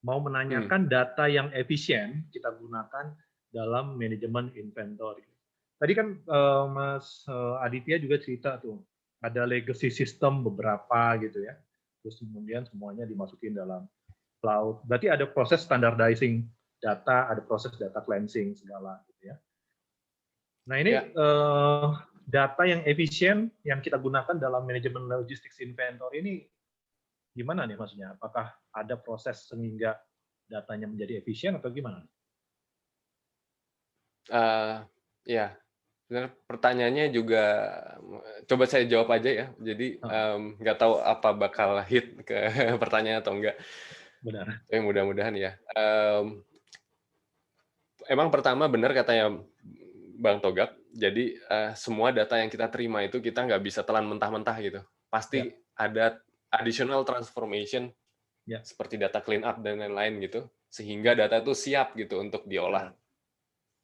Mau menanyakan data yang efisien kita gunakan dalam manajemen inventory. Tadi kan Mas Aditya juga cerita tuh, ada legacy system beberapa gitu ya. Terus kemudian semuanya dimasukin dalam cloud. Berarti ada proses standardizing data, ada proses data cleansing segala gitu ya. Nah ini data yang efisien yang kita gunakan dalam manajemen logistics inventory ini gimana nih maksudnya? Apakah ada proses sehingga datanya menjadi efisien atau gimana? Ya, sebenarnya pertanyaannya juga coba saya jawab aja ya. Jadi nggak tahu apa bakal hit ke pertanyaan atau enggak. Benar. Mudah-mudahan ya. Emang pertama benar katanya Bang Togap. Jadi semua data yang kita terima itu kita nggak bisa telan mentah-mentah gitu. Pasti ada additional transformation seperti data clean up dan lain-lain gitu, sehingga data itu siap gitu untuk diolah.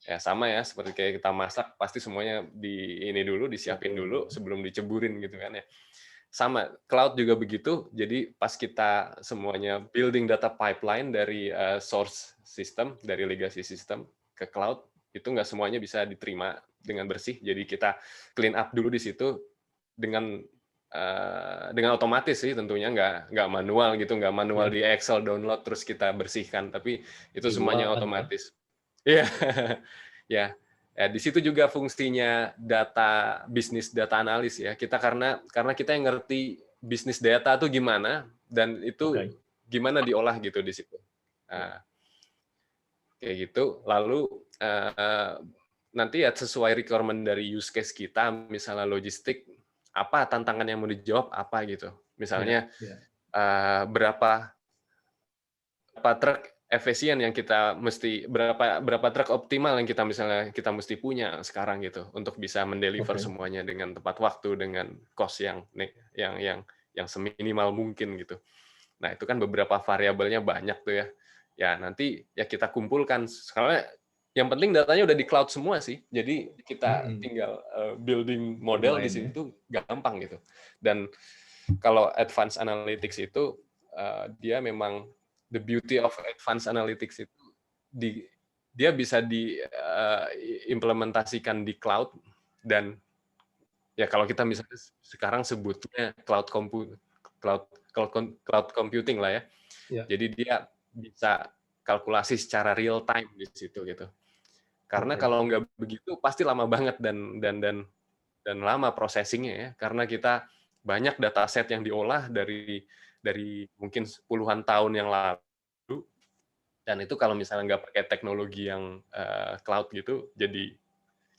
Ya sama ya, seperti kayak kita masak, pasti semuanya disiapin dulu sebelum diceburin gitu kan ya. Sama, cloud juga begitu. Jadi pas kita semuanya building data pipeline dari source system, dari legacy system ke cloud, itu nggak semuanya bisa diterima dengan bersih. Jadi kita clean up dulu di situ dengan otomatis sih, tentunya nggak manual gitu, nggak manual di Excel download terus kita bersihkan, tapi itu semuanya otomatis. Iya, ya. Di situ juga fungsinya bisnis data analis ya. Kita karena kita yang ngerti bisnis data itu gimana dan itu gimana diolah gitu di situ. Kayak gitu. Lalu nanti ya sesuai requirement dari use case kita, misalnya logistik, apa tantangan yang mau dijawab apa gitu. Misalnya berapa truk efisien yang kita mesti, berapa truk optimal yang kita mesti punya sekarang gitu untuk bisa mendeliver semuanya dengan tepat waktu, dengan cost yang seminimal mungkin gitu. Nah, itu kan beberapa variabelnya banyak tuh ya. Ya, nanti ya kita kumpulkan. Karena yang penting datanya udah di cloud semua sih. Jadi kita tinggal building model di situ gampang gitu. Dan kalau advanced analytics itu dia memang the beauty of advanced analytics itu dia bisa diimplementasikan di cloud, dan ya kalau kita misalnya sekarang sebutnya cloud computing lah ya. Ya. Jadi dia bisa kalkulasi secara real time di situ gitu. Karena kalau nggak begitu pasti lama banget dan lama processingnya ya. Karena kita banyak dataset yang diolah dari mungkin puluhan tahun yang lalu. Dan itu kalau misalnya nggak pakai teknologi yang cloud gitu, jadi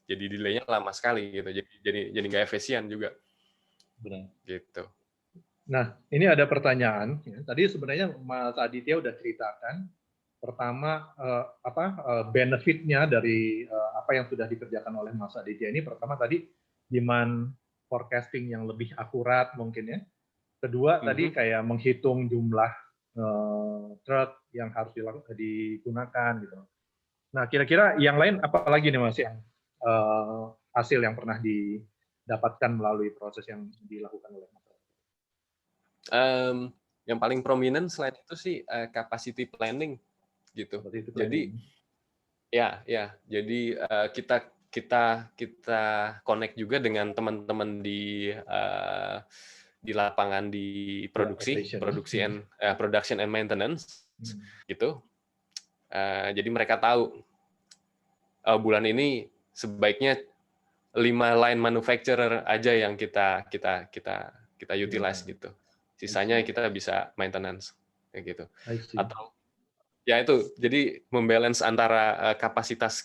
delay-nya lama sekali gitu. Jadi nggak efisien juga. Benar. Gitu. Nah, ini ada pertanyaan. Tadi sebenarnya Mas Aditya udah ceritakan. Pertama, benefit-nya dari apa yang sudah dikerjakan oleh Mas Aditya ini. Pertama tadi demand forecasting yang lebih akurat mungkin ya. Kedua tadi kayak menghitung jumlah truk yang harus digunakan gitu. Nah, kira-kira yang lain apa lagi nih Mas yang hasil yang pernah didapatkan melalui proses yang dilakukan oleh Mas? Yang paling prominent selain itu sih capacity planning gitu. Jadi jadi kita connect juga dengan teman-teman di lapangan di production and maintenance gitu. Jadi mereka tahu bulan ini sebaiknya 5 line manufacturer aja yang kita utilize gitu. Sisanya kita bisa maintenance kayak gitu. Atau ya itu, jadi membalance antara kapasitas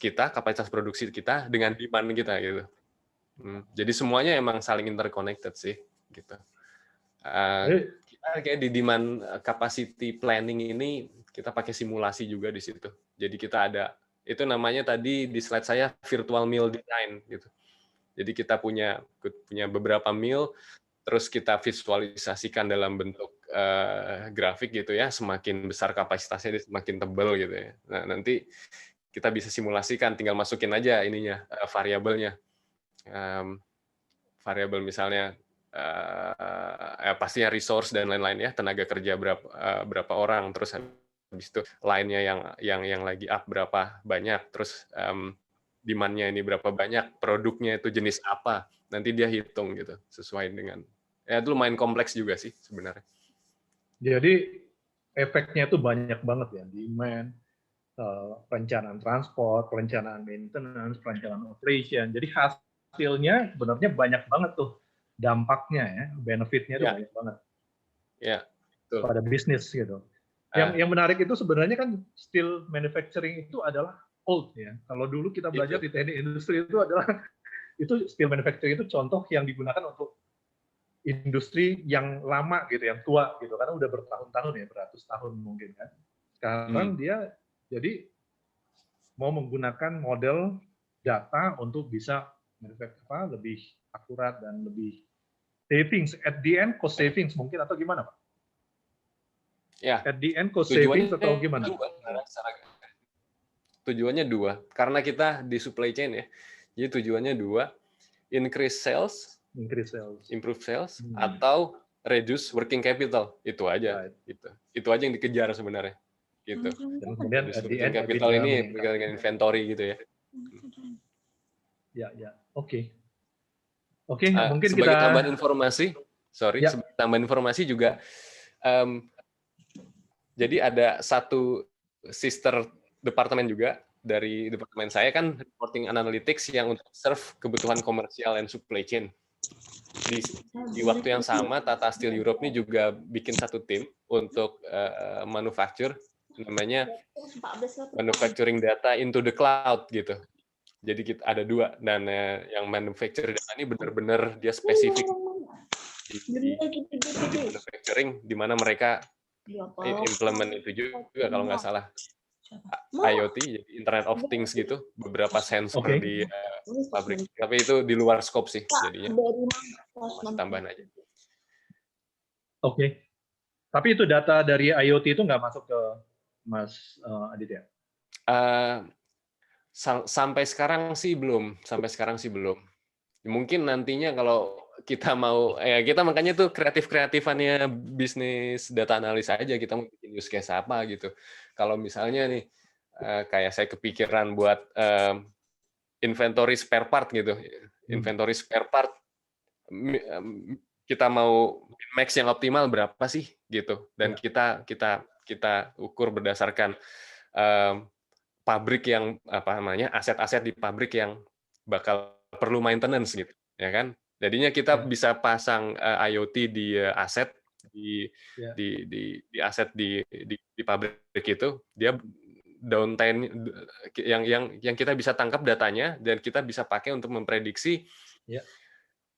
produksi kita dengan demand kita gitu. Jadi semuanya emang saling interconnected sih gitu. Kita kayak di demand capacity planning ini kita pakai simulasi juga di situ. Jadi kita ada itu namanya tadi di slide saya virtual mill design gitu. Jadi kita punya beberapa mill, terus kita visualisasikan dalam bentuk grafik gitu ya, semakin besar kapasitasnya semakin tebal gitu ya. Nah, nanti kita bisa simulasikan, tinggal masukin aja ininya variabelnya. Variabel misalnya pastinya resource dan lain-lain ya, tenaga kerja berapa orang, terus habis itu line-nya yang lagi up berapa banyak, terus demand-nya ini berapa banyak, produknya itu jenis apa, nanti dia hitung gitu sesuai dengan ya itu lumayan kompleks juga sih sebenarnya. Jadi efeknya itu banyak banget ya, demand, perencanaan transport, perencanaan maintenance, perencanaan operation. Jadi hasilnya sebenarnya banyak banget tuh dampaknya ya, benefitnya itu banyak banget. Ya, betul. Pada bisnis gitu. Yang menarik itu sebenarnya kan steel manufacturing itu adalah old ya. Kalau dulu kita belajar di teknik industri itu adalah itu steel manufacturing itu contoh yang digunakan untuk industri yang lama gitu, yang tua gitu, karena udah bertahun-tahun ya, beratus tahun mungkin kan. Sekarang dia jadi mau menggunakan model data untuk bisa lebih akurat dan lebih savings. At the end cost savings mungkin atau gimana Pak? Ya. At the end cost savings atau gimana? Tujuannya dua, karena kita di supply chain ya. Jadi tujuannya dua, increase sales, improve sales, atau reduce working capital. Itu aja. Itu aja yang dikejar sebenarnya. Gitu. Dan kemudian working capital ini dengan inventory gitu ya. Ya. Oke, mungkin sebagai kita tambahan informasi, sebagai tambahan informasi juga, jadi ada satu sister departemen juga dari departemen saya kan reporting analytics yang untuk serve kebutuhan komersial dan supply chain. Di waktu yang sama Tata Steel Europe ini juga bikin satu tim untuk manufacture, namanya manufacturing data into the cloud gitu. Jadi kita ada dua, dan yang manufacturing data ini benar-benar dia spesifik di manufacturing, di mana mereka implement itu juga kalau nggak salah IoT, jadi Internet of Things gitu, beberapa sensor di pabrik. Tapi itu di luar scope sih, jadinya masih tambahan aja. Oke. Tapi itu data dari IoT itu nggak masuk ke Mas Aditya? Sampai sekarang sih belum. Mungkin nantinya kalau kita makanya tuh kreatifannya bisnis data analis aja, kita mau bikin use case apa gitu. Kalau misalnya nih kayak saya kepikiran buat inventory spare part gitu. Inventory spare part kita mau max yang optimal berapa sih gitu. Dan kita ukur berdasarkan pabrik yang aset-aset di pabrik yang bakal perlu maintenance gitu, ya kan? Jadinya kita bisa pasang IoT di aset di aset di pabrik itu, dia downtime yang kita bisa tangkap datanya dan kita bisa pakai untuk memprediksi.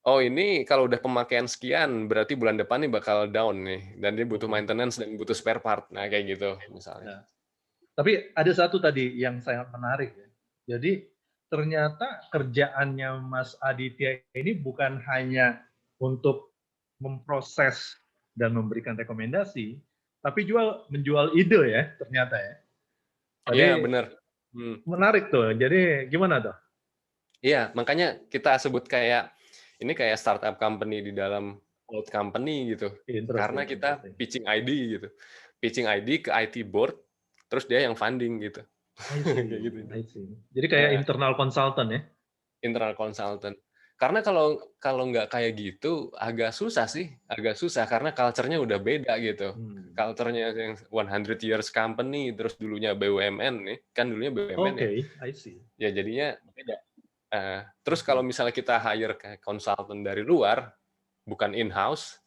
Oh ini kalau udah pemakaian sekian berarti bulan depan nih bakal down nih dan dia butuh maintenance dan butuh spare part. Nah kayak gitu misalnya. Tapi ada satu tadi yang sangat menarik ya. Jadi ternyata kerjaannya Mas Aditya ini bukan hanya untuk memproses dan memberikan rekomendasi, tapi juga menjual ide ya ternyata ya. Iya benar. Menarik tuh. Jadi gimana tuh? Iya makanya kita sebut kayak ini kayak startup company di dalam old company gitu. Karena kita pitching ID gitu. Pitching ID ke IT board, terus dia yang funding gitu. Jadi kayak internal consultant ya? Internal consultant. Karena kalau nggak kayak gitu agak susah karena culture-nya udah beda gitu. Culture-nya yang 100 years company terus dulunya BUMN nih, kan dulunya BUMN ya. I see. Ya jadinya beda. Terus kalau misalnya kita hire kayak consultant dari luar, bukan in-house,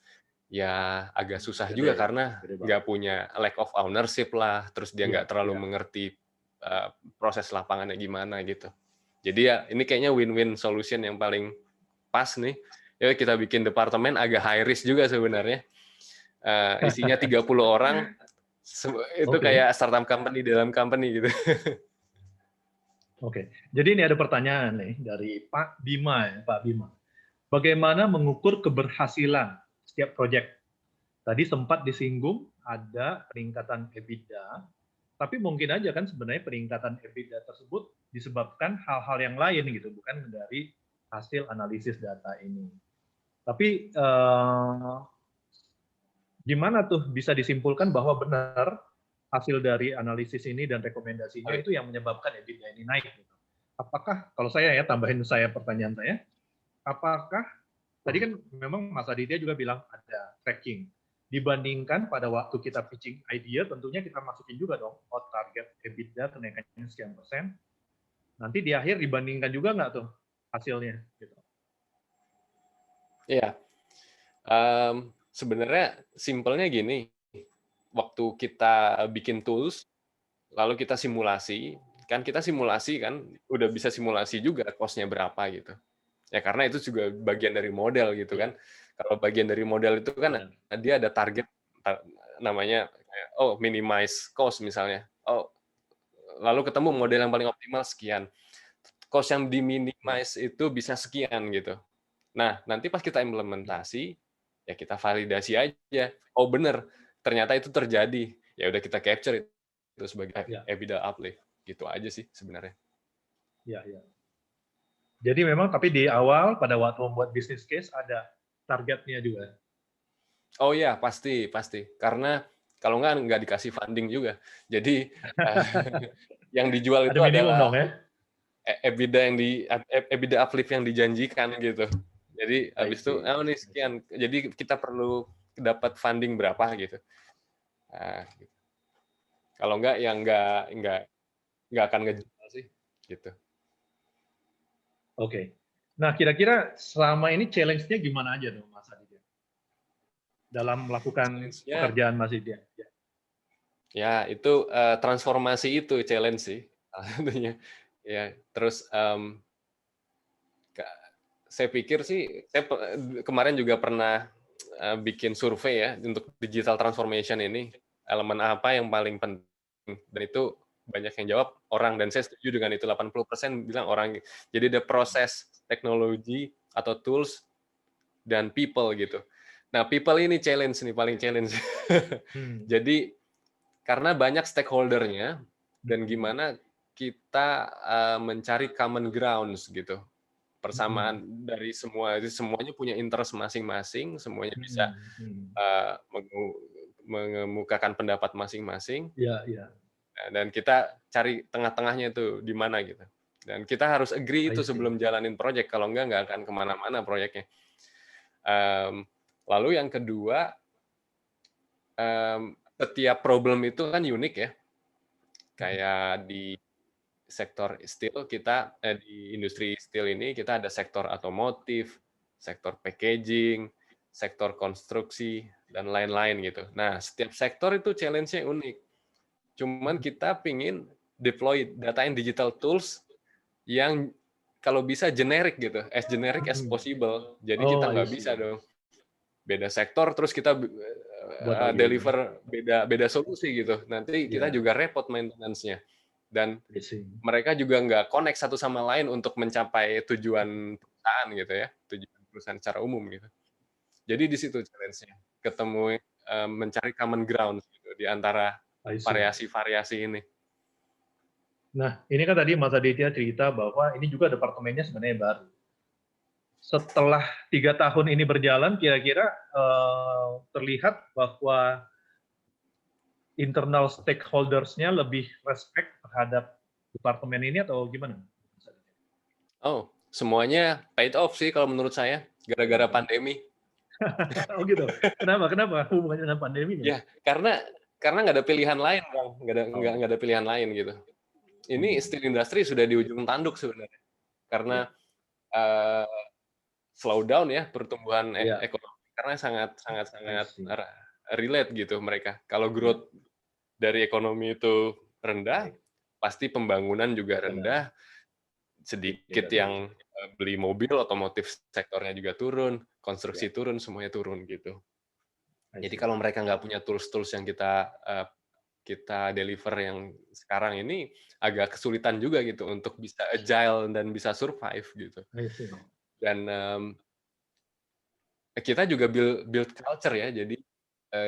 ya agak susah juga karena nggak punya lack of ownership lah, terus dia nggak terlalu mengerti proses lapangannya gimana gitu. Jadi ya ini kayaknya win-win solution yang paling pas nih. Ya kita bikin departemen agak high risk juga sebenarnya. Isinya 30 orang, itu kayak startup company dalam company gitu. Oke, jadi ini ada pertanyaan nih dari Pak Bima ya, Pak Bima. Bagaimana mengukur keberhasilan setiap proyek? Tadi sempat disinggung ada peningkatan EBITDA, tapi mungkin aja kan sebenarnya peningkatan EBITDA tersebut disebabkan hal-hal yang lain gitu, bukan dari hasil analisis data ini. Tapi gimana tuh bisa disimpulkan bahwa benar hasil dari analisis ini dan rekomendasinya itu yang menyebabkan EBITDA ini naik? Gitu. Apakah, kalau saya ya, tambahin pertanyaan saya, apakah, tadi kan memang Mas Aditya juga bilang ada tracking, dibandingkan pada waktu kita pitching idea, tentunya kita masukin juga dong, target EBITDA kenaikannya sekian persen, nanti di akhir dibandingkan juga nggak tuh hasilnya? Gitu. Iya, sebenarnya simpelnya gini, waktu kita bikin tools, lalu kita simulasi, kan udah bisa simulasi juga cost-nya berapa gitu. Ya karena itu juga bagian dari model gitu kan. Kalau bagian dari model itu kan dia ada target namanya minimize cost misalnya. Lalu ketemu model yang paling optimal sekian. Cost yang diminimize itu bisa sekian gitu. Nah, nanti pas kita implementasi, ya kita validasi aja. Oh benar, ternyata itu terjadi. Ya udah kita capture itu sebagai EBITDA uplift. Gitu aja sih sebenarnya. Iya. Jadi memang tapi di awal pada waktu membuat business case ada targetnya juga. Oh iya, pasti. Karena kalau nggak dikasih funding juga. Jadi yang dijual itu adalah EBITDA uplift yang dijanjikan gitu. Jadi habis itu, nih sekian. Jadi kita perlu dapat funding berapa gitu. Nah, gitu. Kalau nggak, ya nggak akan ngejual sih. Gitu. Oke. Nah, kira-kira selama ini challenge-nya gimana aja dong, Mas Aditya? Dalam melakukan pekerjaan Mas Aditya? Ya, itu transformasi itu challenge sih. Tentunya. Ya, terus saya pikir sih, saya kemarin juga pernah bikin survei ya untuk digital transformation ini, elemen apa yang paling penting, dan itu banyak yang jawab orang, dan saya setuju dengan itu, 80% bilang orang. Jadi ada proses, teknologi atau tools, dan people gitu. Nah, people ini challenge nih, paling challenge. Jadi karena banyak stakeholder-nya, dan gimana kita mencari common grounds gitu. persamaan dari semuanya punya interest masing-masing, semuanya bisa mengemukakan pendapat masing-masing. Dan kita cari tengah-tengahnya itu di mana gitu. Dan kita harus agree itu sebelum jalanin proyek, kalau nggak akan kemana-mana proyeknya. Lalu yang kedua, setiap problem itu kan unik ya. Kayak di sektor steel kita, di industri steel ini kita ada sektor otomotif, sektor packaging, sektor konstruksi, dan lain-lain gitu. Nah, setiap sektor itu challenge-nya unik. Cuman kita pingin deploy data and digital tools yang kalau bisa generic gitu, as generic as possible. Jadi kita nggak bisa dong beda sektor terus kita deliver beda solusi gitu. Nanti kita juga repot maintenance-nya. Dan mereka juga nggak connect satu sama lain untuk mencapai tujuan perusahaan gitu ya, tujuan perusahaan secara umum gitu. Jadi di situ challenge-nya, ketemu mencari common ground gitu, di antara variasi-variasi ini. Nah, ini kan tadi Mas Aditya cerita bahwa ini juga departemennya sebenarnya baru. Setelah 3 tahun ini berjalan, kira-kira terlihat bahwa internal stakeholders-nya lebih respect terhadap departemen ini atau gimana? Oh, semuanya paid off sih kalau menurut saya, gara-gara pandemi. Oh gitu. Kenapa hubungannya dengan pandemi? Ya, karena nggak ada pilihan lain, Bang. Nggak ada pilihan lain gitu. Ini steel industry sudah di ujung tanduk sebenarnya. Karena slow down ya pertumbuhan ekonomi, karena sangat relate gitu mereka. Kalau growth dari ekonomi itu rendah, pasti pembangunan juga rendah. Sedikit yang beli mobil, otomotif sektornya juga turun, konstruksi turun, semuanya turun gitu. Jadi kalau mereka nggak punya tools-tools yang kita deliver yang sekarang ini, agak kesulitan juga gitu untuk bisa agile dan bisa survive gitu. Dan kita juga build culture ya. Jadi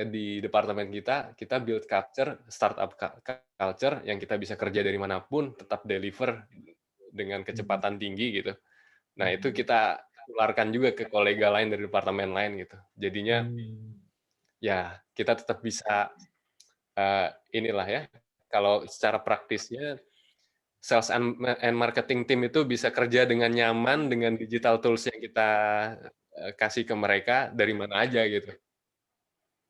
di departemen kita build culture, startup culture yang kita bisa kerja dari manapun, tetap deliver dengan kecepatan tinggi gitu. Nah itu kita tularkan juga ke kolega lain dari departemen lain gitu. Jadinya ya kita tetap bisa inilah ya. Kalau secara praktisnya sales and marketing team itu bisa kerja dengan nyaman dengan digital tools yang kita kasih ke mereka dari mana aja gitu.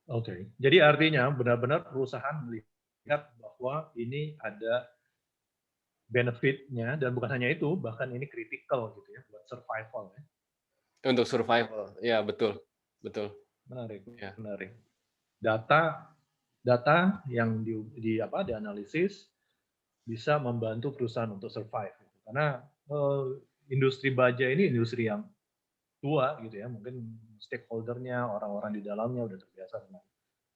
Oke. Jadi artinya benar-benar perusahaan melihat bahwa ini ada benefit-nya dan bukan hanya itu, bahkan ini kritikal gitu ya buat survival ya. Untuk survival, ya betul. Menarik. Ya. Menarik. Data yang dianalisis bisa membantu perusahaan untuk survive. Karena industri baja ini industri yang tua gitu ya, mungkin stakeholder-nya, orang-orang di dalamnya udah terbiasa dengan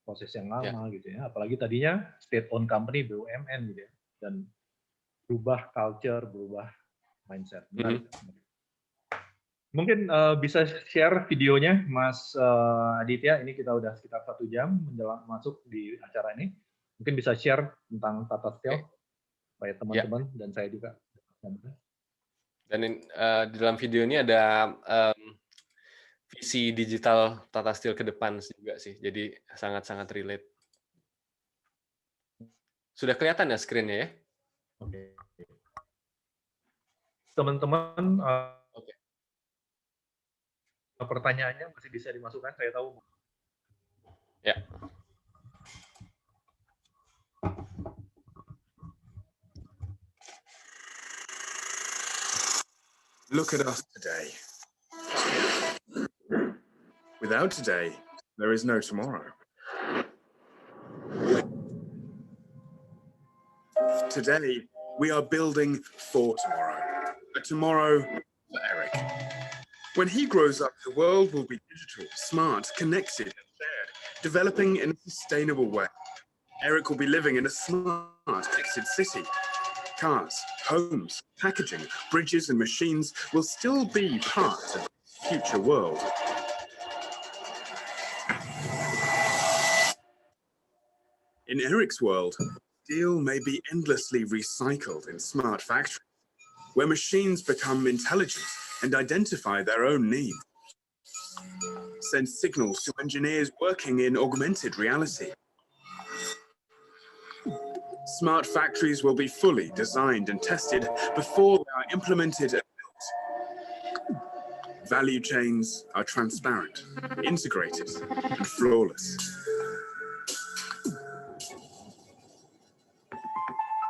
proses yang lama gitu ya. Apalagi tadinya state-owned company BUMN gitu ya, dan berubah culture, berubah mindset. Mungkin bisa share videonya, Mas Aditya. Ini kita udah sekitar 1 jam menjelang masuk di acara ini. Mungkin bisa share tentang Tata Steel supaya teman-teman dan saya juga. Dan di dalam video ini ada visi digital Tata Steel ke depan juga sih. Jadi sangat-sangat relate. Sudah kelihatan ya screen-nya ya? Oke. Teman-teman, pertanyaannya masih bisa dimasukkan, saya tahu. Ya. Look at us today. Without today, there is no tomorrow. Today, we are building for tomorrow. A tomorrow for Eric. When he grows up, the world will be digital, smart, connected, and shared, developing in a sustainable way. Eric will be living in a smart, connected city. Cars, homes, packaging, bridges, and machines will still be part of the future world. In Eric's world, steel may be endlessly recycled in smart factories, where machines become intelligent and identify their own needs. Send signals to engineers working in augmented reality. Smart factories will be fully designed and tested before they are implemented and built. Value chains are transparent, integrated, and flawless.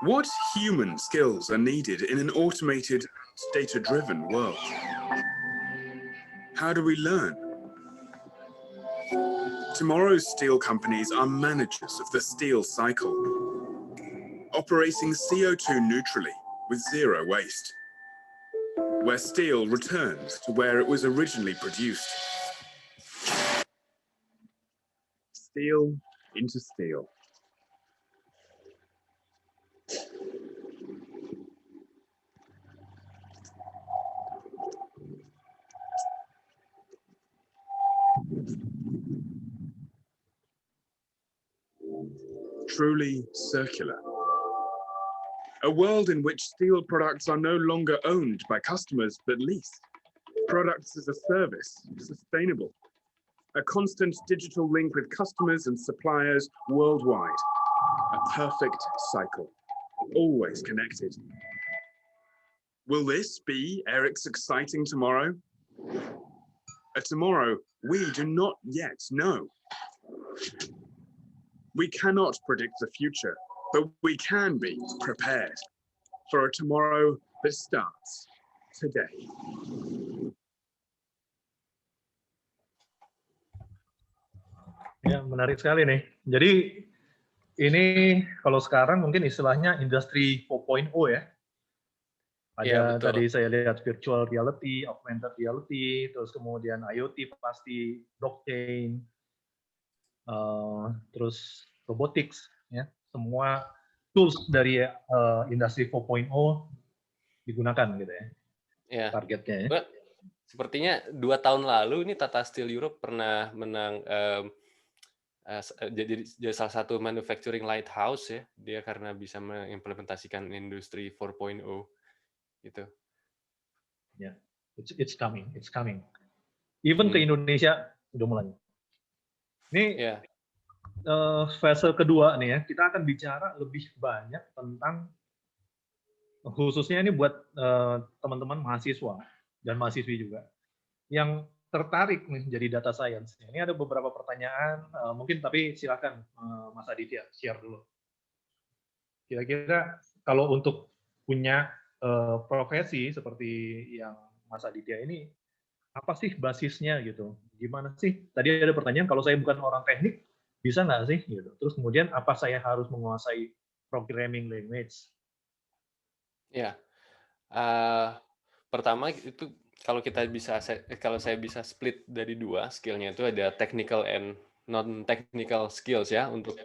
What human skills are needed in an automated, data-driven world? How do we learn? Tomorrow's steel companies are managers of the steel cycle, operating CO2 neutrally with zero waste, where steel returns to where it was originally produced. Steel into steel. Truly circular. A world in which steel products are no longer owned by customers, but leased. Products as a service, sustainable. A constant digital link with customers and suppliers worldwide. A perfect cycle, always connected. Will this be Eric's exciting tomorrow? A tomorrow we do not yet know. We cannot predict the future, but we can be prepared for a tomorrow that starts today. Ya, menarik sekali nih. Jadi ini kalau sekarang mungkin istilahnya industri 4.0 ya. Ada Iya, betul. tadi saya lihat virtual reality, augmented reality, terus kemudian IoT pasti, blockchain, terus robotics, ya. Semua tools dari industri 4.0 digunakan gitu ya. Ya. Targetnya ya. Mbak, sepertinya 2 tahun lalu ini Tata Steel Europe pernah menang jadi salah satu manufacturing lighthouse ya, dia karena bisa mengimplementasikan industri 4.0 gitu. Ya, it's coming. Even ke Indonesia udah mulai. Ini fase kedua nih ya, kita akan bicara lebih banyak tentang khususnya ini buat teman-teman mahasiswa dan mahasiswi juga yang tertarik nih jadi data science. Ini ada beberapa pertanyaan, mungkin tapi silakan Mas Aditya share dulu. Kira-kira kalau untuk punya profesi seperti yang Mas Aditya ini, apa sih basisnya gitu? Gimana sih? Tadi ada pertanyaan, kalau saya bukan orang teknik, bisa nggak sih? Gitu. Terus kemudian apa saya harus menguasai programming language? Ya, pertama itu kalau saya bisa split dari 2 skillnya itu ada technical and non-technical skills ya. Untuk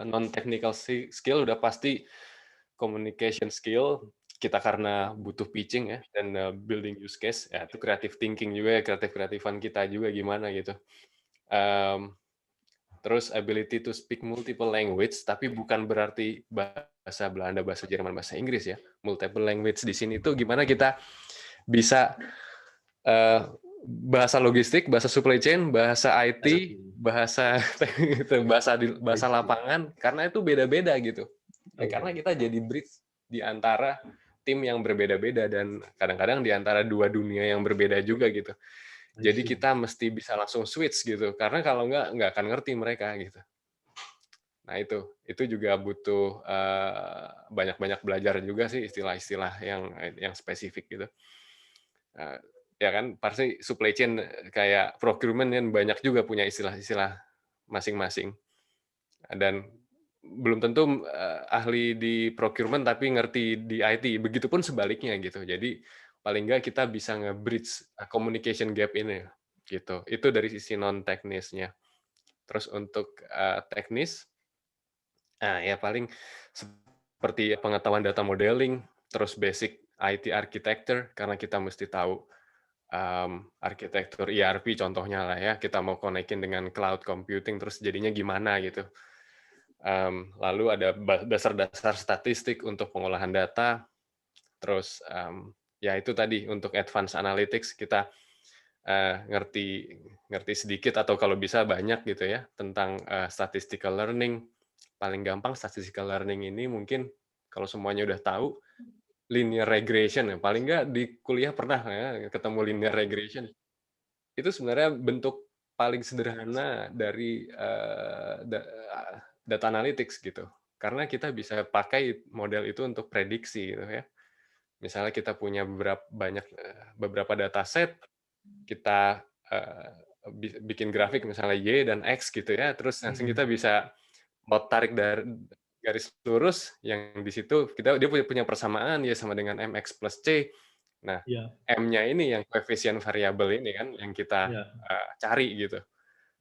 non-technical skill udah pasti communication skill, kita karena butuh pitching ya, dan building use case, ya itu creative thinking juga, kreatif-kreatifan kita juga gimana gitu. Terus ability to speak multiple language, tapi bukan berarti bahasa Belanda, bahasa Jerman, bahasa Inggris ya. Multiple language di sini tuh gimana kita bisa bahasa logistik, bahasa supply chain, bahasa IT, bahasa bahasa lapangan, karena itu beda-beda gitu. Karena kita jadi bridge di antara tim yang berbeda-beda dan kadang-kadang di antara 2 dunia yang berbeda juga gitu. Jadi kita mesti bisa langsung switch gitu, karena kalau nggak akan ngerti mereka gitu. Nah itu juga butuh banyak-banyak belajar juga sih istilah-istilah yang spesifik gitu. Ya kan pasti supply chain kayak procurement kan banyak juga punya istilah-istilah masing-masing. Dan belum tentu ahli di procurement tapi ngerti di IT, begitupun sebaliknya gitu. Jadi paling nggak kita bisa nge-bridge communication gap ini gitu. Itu dari sisi non-teknisnya. Terus untuk teknis, ya paling seperti pengetahuan data modeling, terus basic IT architecture, karena kita mesti tahu arsitektur ERP contohnya lah ya, kita mau konekin dengan cloud computing, terus jadinya gimana gitu. Lalu ada dasar-dasar statistik untuk pengolahan data, terus ya itu tadi untuk advanced analytics kita ngerti sedikit atau kalau bisa banyak gitu ya tentang statistical learning. Paling gampang statistical learning ini mungkin kalau semuanya udah tahu linear regression ya. Paling nggak di kuliah pernah ya ketemu linear regression. Itu sebenarnya bentuk paling sederhana dari data analytics gitu. Karena kita bisa pakai model itu untuk prediksi gitu ya. Misalnya kita punya beberapa dataset, kita bikin grafik misalnya Y dan X gitu ya, terus langsung kita bisa mau tarik dari garis lurus yang di situ dia punya persamaan Y sama dengan MX plus C. Nah, Ya, M-nya ini yang koefisien variabel ini kan yang kita ya, cari gitu.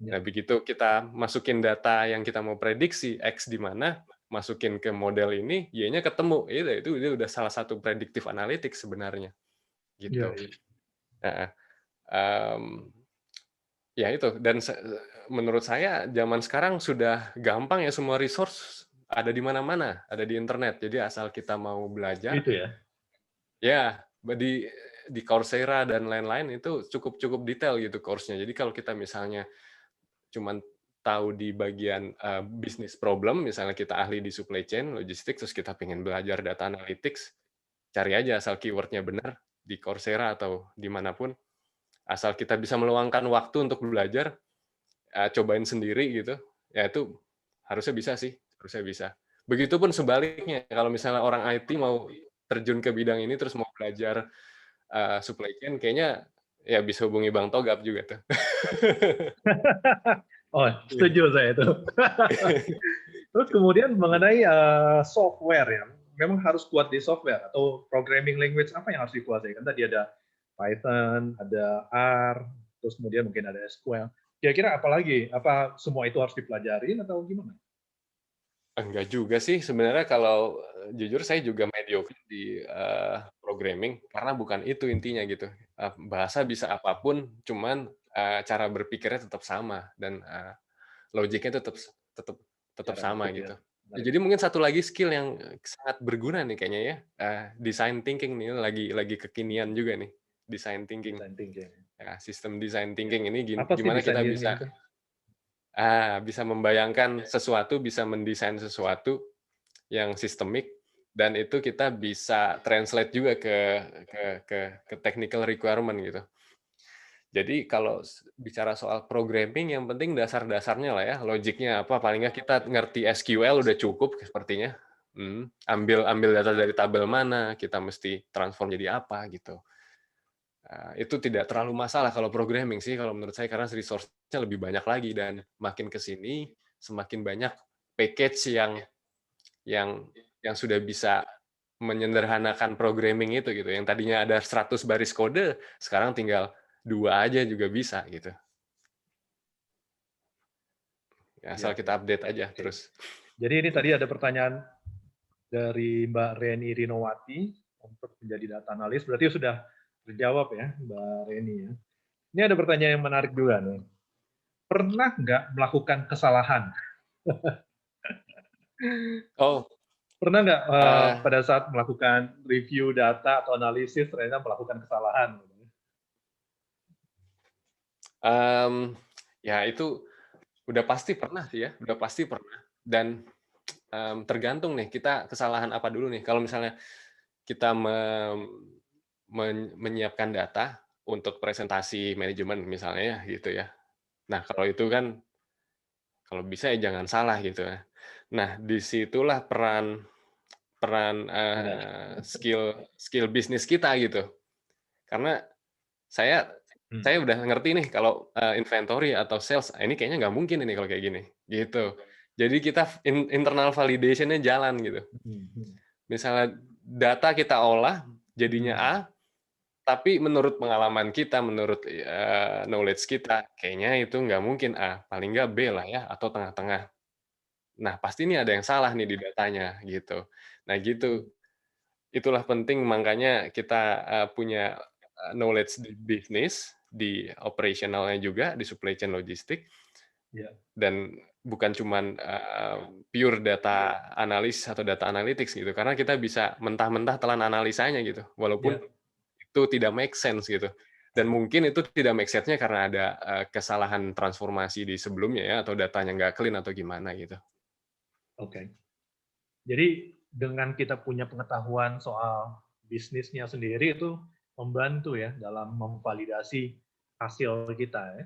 ya. Nah, begitu kita masukin data yang kita mau prediksi X di mana, masukin ke model ini, Y-nya ketemu. Itu udah salah satu predictive analytics sebenarnya. Ya, Gitu. ya. Nah, ya itu. Dan menurut saya zaman sekarang sudah gampang ya, semua resource ada di mana-mana, ada di internet. Jadi asal kita mau belajar, Itu ya. ya di Coursera dan lain-lain itu cukup detail gitu course-nya. Jadi kalau kita misalnya cuman tahu di bagian bisnis problem, misalnya kita ahli di supply chain, logistik, terus kita pengen belajar data analytics, cari aja asal keyword-nya benar di Coursera atau dimanapun. Asal kita bisa meluangkan waktu untuk belajar, cobain sendiri gitu, ya itu harusnya bisa sih, harusnya bisa. Begitupun sebaliknya, kalau misalnya orang IT mau terjun ke bidang ini terus mau belajar supply chain, kayaknya ya bisa hubungi Bang Togap juga tuh. Oh, setuju saya itu. Terus kemudian mengenai software ya, memang harus kuat di software atau programming language apa yang harus dikuasai? Kan tadi ada Python, ada R, terus kemudian mungkin ada SQL. Kira-kira apa lagi? Apa semua itu harus dipelajarin atau gimana? Enggak juga sih, sebenarnya kalau jujur saya juga mediocre di programming, karena bukan itu intinya gitu. Bahasa bisa apapun, cuman cara berpikirnya tetap sama dan logiknya tetap Cara sama berpikir. gitu. Jadi mungkin satu lagi skill yang sangat berguna nih kayaknya ya, design thinking nih lagi kekinian juga nih, design thinking. Design thinking. Ya, sistem design thinking ini Apa sih gimana design kita thinking bisa itu? bisa membayangkan sesuatu, bisa mendesain sesuatu yang sistemik, dan itu kita bisa translate juga ke technical requirement gitu. Jadi kalau bicara soal programming, yang penting dasar-dasarnya lah ya, logiknya apa, paling nggak kita ngerti SQL udah cukup sepertinya. Ambil data dari tabel mana, kita mesti transform jadi apa gitu. Itu tidak terlalu masalah kalau programming sih, kalau menurut saya, karena resource-nya lebih banyak lagi, dan makin ke sini semakin banyak package yang sudah bisa menyederhanakan programming itu gitu. Yang tadinya ada 100 baris kode, sekarang tinggal 2 aja juga bisa gitu. Ya, asal kita update aja terus. Jadi ini tadi ada pertanyaan dari Mbak Reni Rinowati untuk menjadi data analis. Berarti sudah terjawab ya, Mbak Reni ya. Ini ada pertanyaan yang menarik juga nih. Pernah nggak melakukan kesalahan? Oh, Pernah nggak pada saat melakukan review data atau analisis ternyata melakukan kesalahan? Ya itu udah pasti pernah sih ya, udah pasti pernah. Dan tergantung nih, kita kesalahan apa dulu nih. Kalau misalnya kita menyiapkan data untuk presentasi manajemen misalnya ya gitu ya. Nah, kalau itu kan kalau bisa ya jangan salah gitu ya. Nah, disitulah peran skill bisnis kita gitu. Karena saya udah ngerti nih kalau inventory atau sales ini kayaknya nggak mungkin ini kalau kayak gini gitu. Jadi kita internal validation-nya jalan gitu. Misalnya data kita olah jadinya A, tapi menurut pengalaman kita, menurut knowledge kita, kayaknya itu nggak mungkin A, paling nggak B lah ya, atau tengah-tengah. Nah, pasti ini ada yang salah nih di datanya, gitu. Nah, gitu. Itulah penting, makanya kita punya knowledge di bisnis, di operationalnya juga, di supply chain logistik, dan bukan cuman pure data analis atau data analytics gitu, karena kita bisa mentah-mentah telan analisanya gitu, walaupun itu tidak make sense gitu. Dan mungkin itu tidak make sense-nya karena ada kesalahan transformasi di sebelumnya ya, atau datanya nggak clean atau gimana gitu. Oke. Jadi dengan kita punya pengetahuan soal bisnisnya sendiri itu membantu ya dalam memvalidasi hasil kita ya.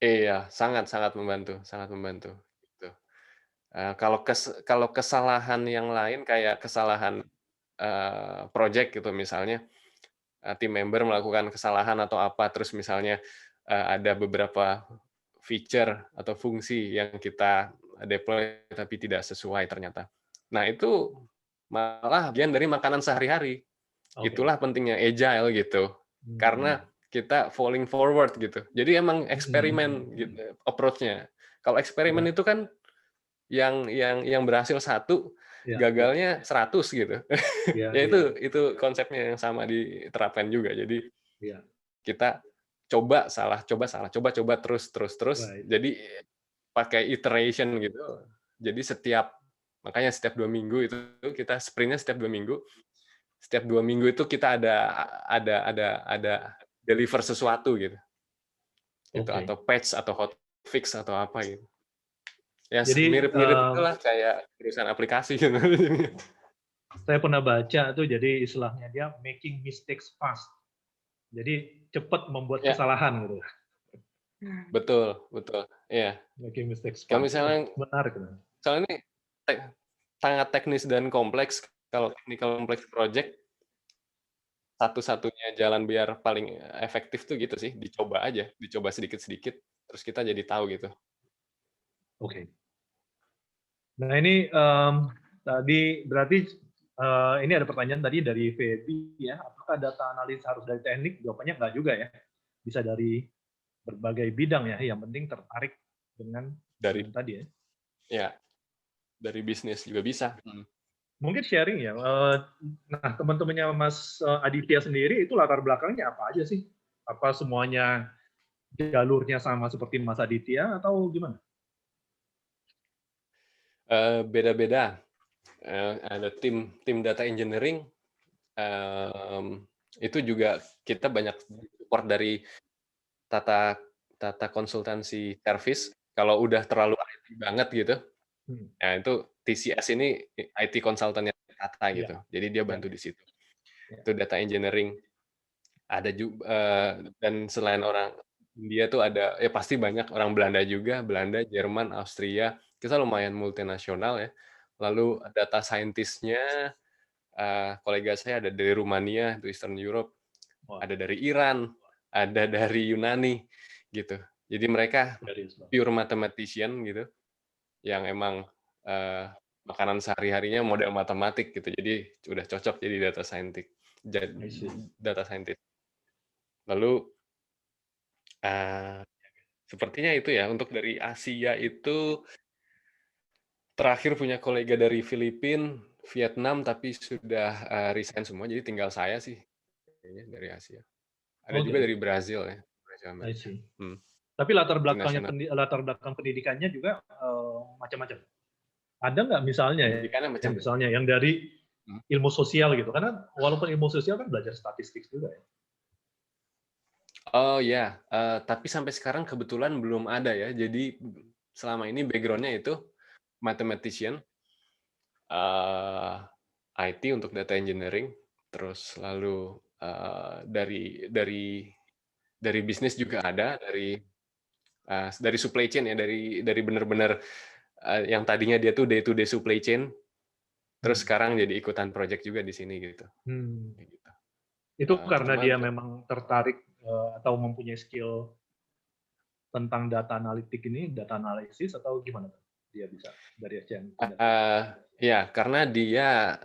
Iya, sangat membantu, sangat membantu. Gitu. Kalau kesalahan yang lain kayak kesalahan project gitu misalnya, tim member melakukan kesalahan atau apa, terus misalnya ada beberapa feature atau fungsi yang kita deploy tapi tidak sesuai ternyata. Nah itu malah bagian dari makanan sehari-hari. Oke. Itulah pentingnya agile gitu. Karena kita falling forward gitu. Jadi emang eksperimen gitu approach-nya. Kalau eksperimen itu kan yang berhasil satu, gagalnya 100 gitu. Ya itu konsepnya yang sama diterapkan juga. Jadi kita coba salah, coba terus. Right. Jadi pakai iteration gitu. Jadi makanya setiap 2 minggu itu kita sprintnya setiap 2 minggu. Setiap 2 minggu itu kita ada deliver sesuatu gitu. Itu atau patch atau hotfix atau apa gitu. Ya Jadi mirip-mirip itulah kayak perusahaan aplikasi gitu. Saya pernah baca tuh, jadi istilahnya dia making mistakes fast. Jadi cepat membuat kesalahan gitu. Betul. Iya. Making mistakes fast. Kalau misalnya menarik. Soalnya ini sangat teknis dan kompleks. Kalau technical complex project, satu-satunya jalan biar paling efektif tuh gitu sih, dicoba sedikit-sedikit, terus kita jadi tahu gitu. Oke. Nah ini tadi berarti ini ada pertanyaan tadi dari Feby ya, apakah data analis harus dari teknik? Jawabannya enggak juga ya, bisa dari berbagai bidang ya, yang penting tertarik dengan tadi ya. Ya, dari bisnis juga bisa. Mungkin sharing ya. Nah, teman-temannya Mas Aditya sendiri itu latar belakangnya apa aja sih? Apa semuanya jalurnya sama seperti Mas Aditya atau gimana? Beda-beda. Ada tim data engineering. Itu juga kita banyak support dari tata konsultansi service. Kalau udah terlalu IT banget gitu, ya itu TCS ini IT konsultannya Tata gitu. Jadi dia bantu di situ. Itu data engineering. Ada juga dan selain orang India tuh ada ya pasti banyak orang Belanda juga, Belanda, Jerman, Austria. Kita lumayan multinasional ya. Lalu data scientist-nya kolega saya ada dari Rumania, itu Eastern Europe. Ada dari Iran, ada dari Yunani gitu. Jadi mereka pure mathematician gitu, yang emang makanan sehari-harinya model matematik gitu. Jadi udah cocok jadi data scientist. Lalu sepertinya itu ya, untuk dari Asia itu terakhir punya kolega dari Filipina, Vietnam, tapi sudah resign semua. Jadi tinggal saya sih kayaknya dari Asia. Ada juga dari Brazil ya. Tapi latar belakang pendidikannya juga macam-macam. Ada nggak misalnya misalnya yang dari ilmu sosial gitu? Karena walaupun ilmu sosial kan belajar statistik juga ya. Oh ya, tapi sampai sekarang kebetulan belum ada ya. Jadi selama ini background-nya itu mathematician, IT untuk data engineering, terus lalu dari bisnis juga ada, dari supply chain ya, dari benar-benar yang tadinya dia tuh day to day supply chain, terus sekarang jadi ikutan project juga di sini gitu. Itu karena dia memang tertarik atau mempunyai skill tentang data analitik ini, data analisis, atau gimana dia bisa dari SCM? Ya, karena dia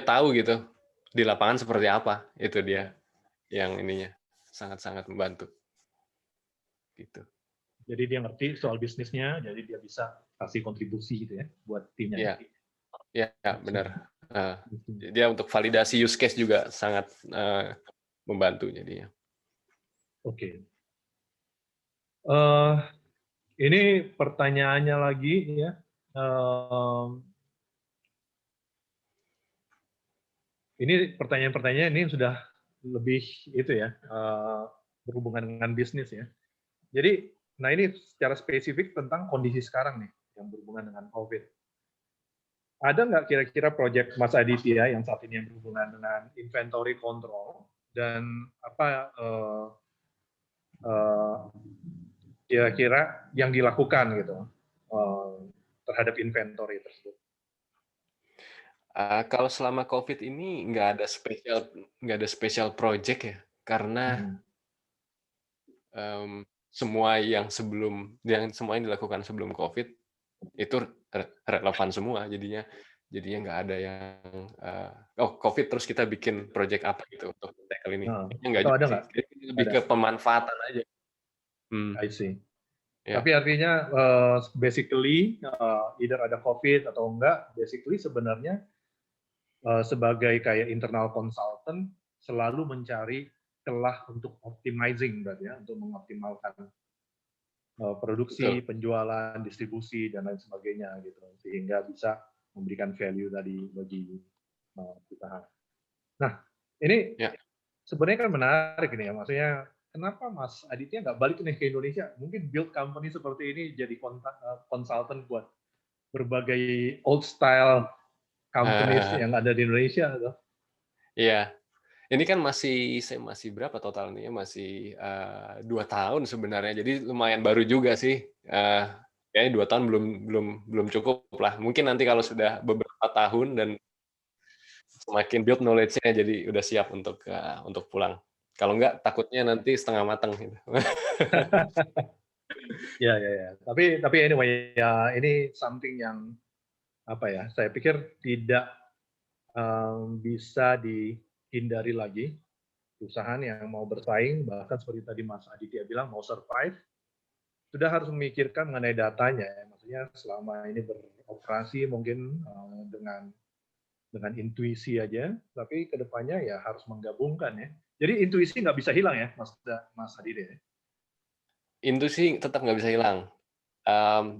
tahu gitu di lapangan seperti apa, itu dia yang ininya sangat-sangat membantu. Gitu. Jadi dia ngerti soal bisnisnya, jadi dia bisa kasih kontribusi gitu ya buat timnya. Ya, benar. Dia untuk validasi use case juga sangat membantu jadinya. Oke. Ini pertanyaannya lagi ya. Ini pertanyaan-pertanyaan ini sudah lebih itu ya, berhubungan dengan bisnis ya. Jadi, nah ini secara spesifik tentang kondisi sekarang nih, yang berhubungan dengan COVID. Ada nggak kira-kira proyek Mas Aditya yang saat ini yang berhubungan dengan inventory control dan apa kira-kira yang dilakukan gitu terhadap inventory tersebut? Kalau selama COVID ini nggak ada spesial project ya, karena semua yang dilakukan sebelum COVID itu relevan semua, jadinya nggak ada yang COVID terus kita bikin project apa gitu untuk tackle ini. Nggak Atau juga ada sih, nggak? lebih ke pemanfaatan aja. I see. Ya. Tapi artinya basically either ada COVID atau enggak, basically sebenarnya sebagai kayak internal consultant selalu mencari celah untuk optimizing berarti ya, untuk mengoptimalkan produksi, Betul. penjualan, distribusi dan lain sebagainya gitu, sehingga bisa memberikan value tadi bagi usaha. Nah, ini sebenarnya kan menarik ini ya, maksudnya kenapa Mas Aditya nggak balik nih ke Indonesia? Mungkin build company seperti ini jadi consultant buat berbagai old style companies yang ada di Indonesia atau? Iya. Ini kan saya masih berapa total nih? Masih 2 tahun sebenarnya. Jadi lumayan baru juga sih. Kayaknya 2 tahun belum cukup lah. Mungkin nanti kalau sudah beberapa tahun dan semakin build knowledge-nya, jadi udah siap untuk pulang. Kalau enggak, takutnya nanti setengah matang gitu. Ya. Tapi anyway ya ini something yang apa ya? Saya pikir tidak bisa dihindari lagi. Perusahaan yang mau bersaing, bahkan seperti tadi Mas Aditya bilang mau survive, sudah harus memikirkan mengenai datanya. Maksudnya selama ini beroperasi mungkin dengan intuisi aja, tapi kedepannya ya harus menggabungkan ya. Jadi intuisi nggak bisa hilang ya, Mas Aditya. Intuisi tetap nggak bisa hilang.